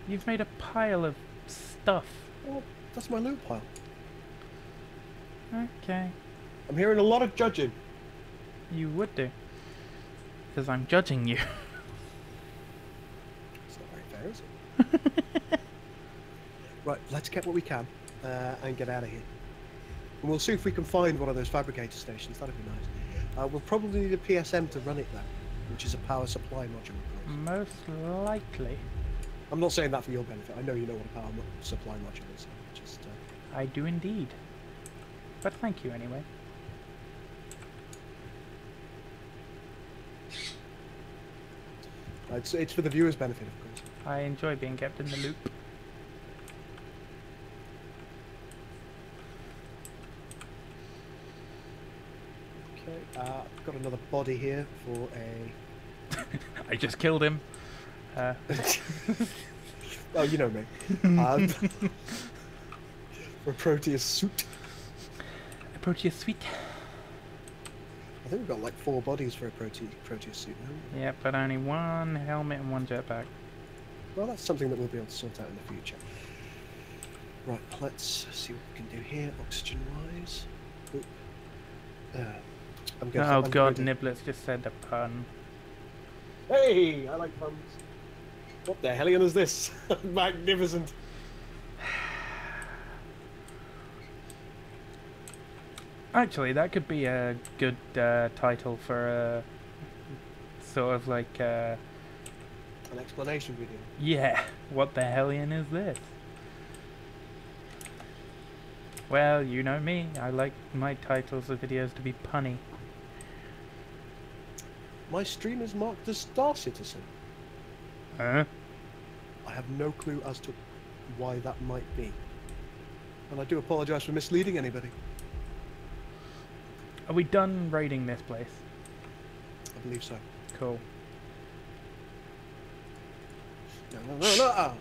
You've made a pile of stuff. Well, that's my loot pile. Okay. I'm hearing a lot of judging. You would do. Because I'm judging you. It's not very fair, is it? Right, let's get what we can and get out of here. And we'll see if we can find one of those fabricator stations. That'd be nice. We'll probably need a PSM to run it though, which is a power supply module. Of course. Most likely. I'm not saying that for your benefit. I know you know what a power supply module is. Just. I do indeed. But thank you anyway. It's for the viewer's benefit, of course. I enjoy being kept in the loop. Okay, I've got another body here for a... I just killed him. Oh, you know me. For a Proteus suit. A Proteus suite. I think we've got like 4 bodies for a Proteus suit now. Yeah, but only one helmet and one jetpack. Well, that's something that we'll be able to sort out in the future. Right, let's see what we can do here, oxygen-wise. Oh god, Niblets just said a pun. Hey, I like puns. What the hellion is this? Magnificent. Actually, that could be a good title for a sort of like an explanation video. Yeah, what the hellion is this? Well, you know me, I like my titles of videos to be punny. My stream is marked as Star Citizen. Huh? I have no clue as to why that might be. And I do apologise for misleading anybody. Are we done raiding this place? I believe so. Cool. No.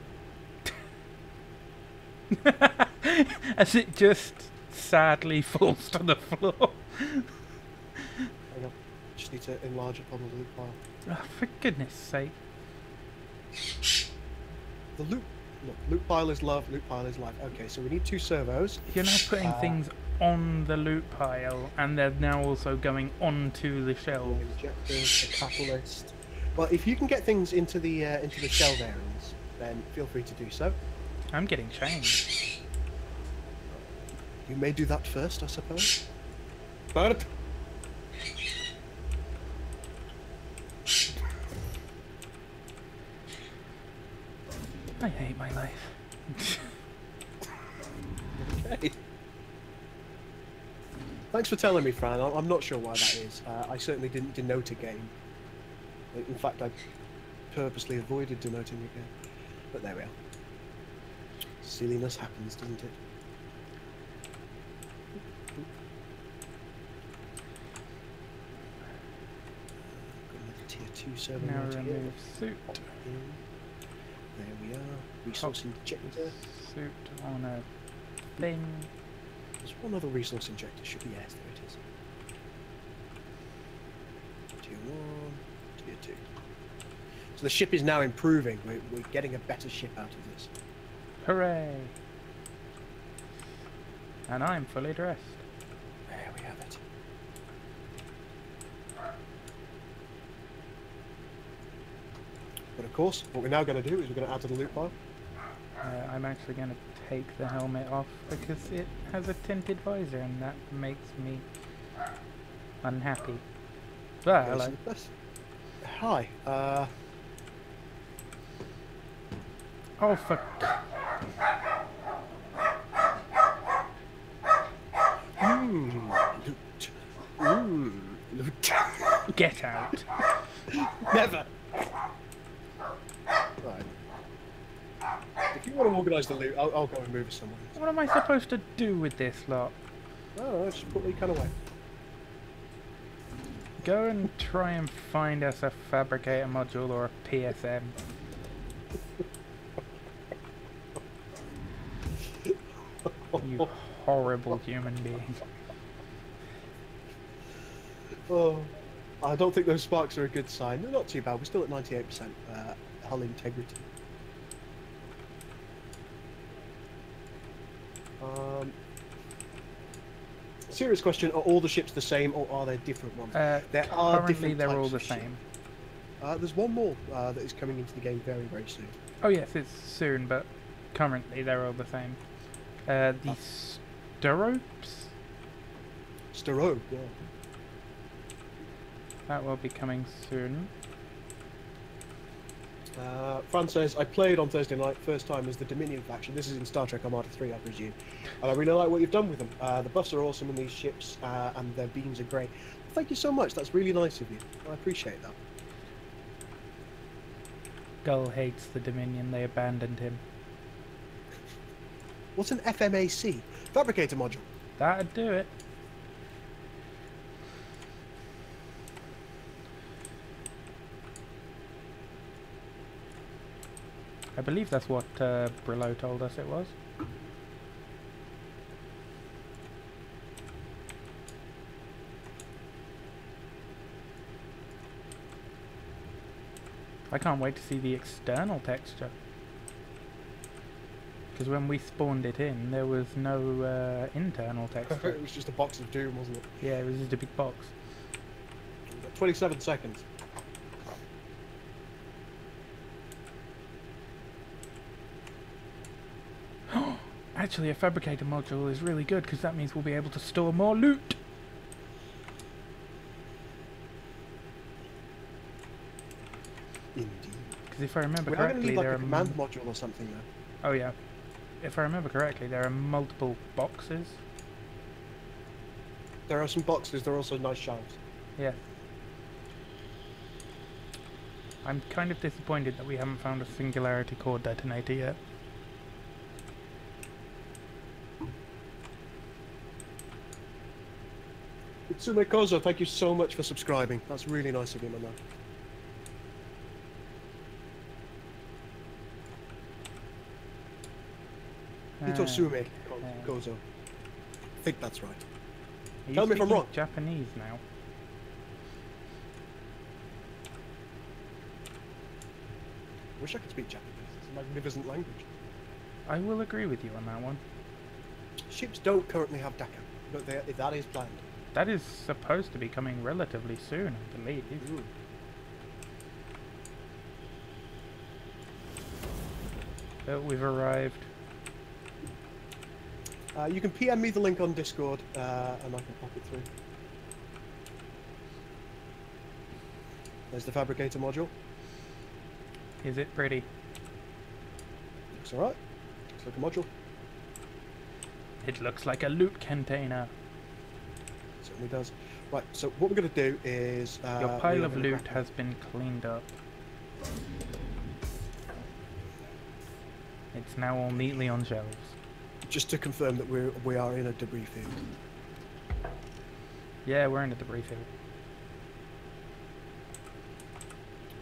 As it just sadly falls to the floor. Hang on. Just need to enlarge upon the loot pile. Oh, for goodness sake. The loot pile is love, loot pile is life. Okay, so we need 2 servos. You're now putting things on the loot pile, and they're now also going onto the shelves. Injectors, a catalyst. Well, if you can get things into the shelf areas, then feel free to do so. I'm getting changed. You may do that first, I suppose. But I hate my life. okay. Thanks for telling me, Fran. I'm not sure why that is. I certainly didn't denote a game. In fact, I purposely avoided denoting a game. But there we are. Silliness happens, doesn't it? Got another tier 2 server Now right here. remove suit. There we are. Resource injector. Suit on a thing. There's one other resource injector. Should be, yes, there it is. Tier 1, tier 2. So the ship is now improving. We're getting a better ship out of this. Hooray! And I'm fully dressed. There we have it. But of course, what we're now going to do is we're going to add to the loot pile. I'm actually going to take the helmet off because it has a tinted visor and that makes me unhappy. Ah, hello. Hi. Oh, for... Loot. Loot. Get out. Never. Right. If you want to organise the loot, I'll go and move it somewhere. What am I supposed to do with this lot? Oh, just put the kind of way. Go and try and find us a fabricator module or a PSM. You horrible human being. Oh, I don't think those sparks are a good sign. They're not too bad. We're still at 98% hull integrity. Serious question: are all the ships the same, or are there different ones? There are currently different they're types all the of ship. same. There's one more that is coming into the game very, very soon. Oh yes, it's soon, but currently they're all the same. The Steropes? Stero, yeah. That will be coming soon. Fran says, I played on Thursday night, first time as the Dominion faction. This is in Star Trek Armada 3, I presume. And I really like what you've done with them. The buffs are awesome in these ships, and their beams are great. Thank you so much, that's really nice of you. I appreciate that. Gull hates the Dominion, they abandoned him. What's an FMAC? Fabricator module. That'd do it. I believe that's what Brillo told us it was. I can't wait to see the external texture. Because when we spawned it in, there was no internal texture. It was just a box of doom, wasn't it? Yeah, it was just a big box. We've got 27 seconds. Actually, a fabricator module is really good because that means we'll be able to store more loot. Indeed. Because if I remember We are going to correctly, need like there a are command module or something though. Oh yeah, if I remember correctly, there are multiple boxes. There are some boxes, there are also nice shelves. Yeah. I'm kind of disappointed that we haven't found a singularity core detonator yet. Itsume Kozo, thank you so much for subscribing. That's really nice of you, my man. Hitosume Kozo. I think that's right. Are you Tell me if I'm speaking wrong. Japanese now. I wish I could speak Japanese. It's a magnificent language. I will agree with you on that one. Ships don't currently have DACA, but that is planned. That is supposed to be coming relatively soon, I believe. Ooh. But we've arrived. You can PM me the link on Discord, and I can pop it through. There's the fabricator module. Is it pretty? Looks alright. Looks like a module. It looks like a loot container. Certainly does. Right, so what we're going to do is... Your pile of loot has been cleaned up. It's now all neatly on shelves. Just to confirm that we are in a debris field. Yeah, we're in a debris field.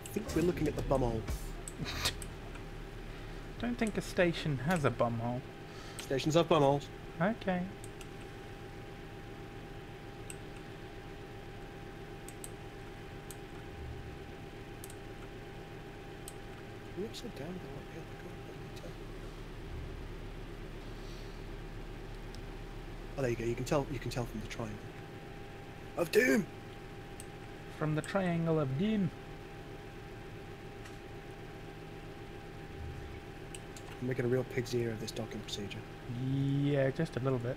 I think we're looking at the bumhole. Don't think a station has a bumhole. Stations have bumholes. Okay. Are we upside down? Oh, there you go. You can tell from the triangle of doom. From the triangle of doom. I'm making a real pig's ear of this docking procedure. Yeah, just a little bit.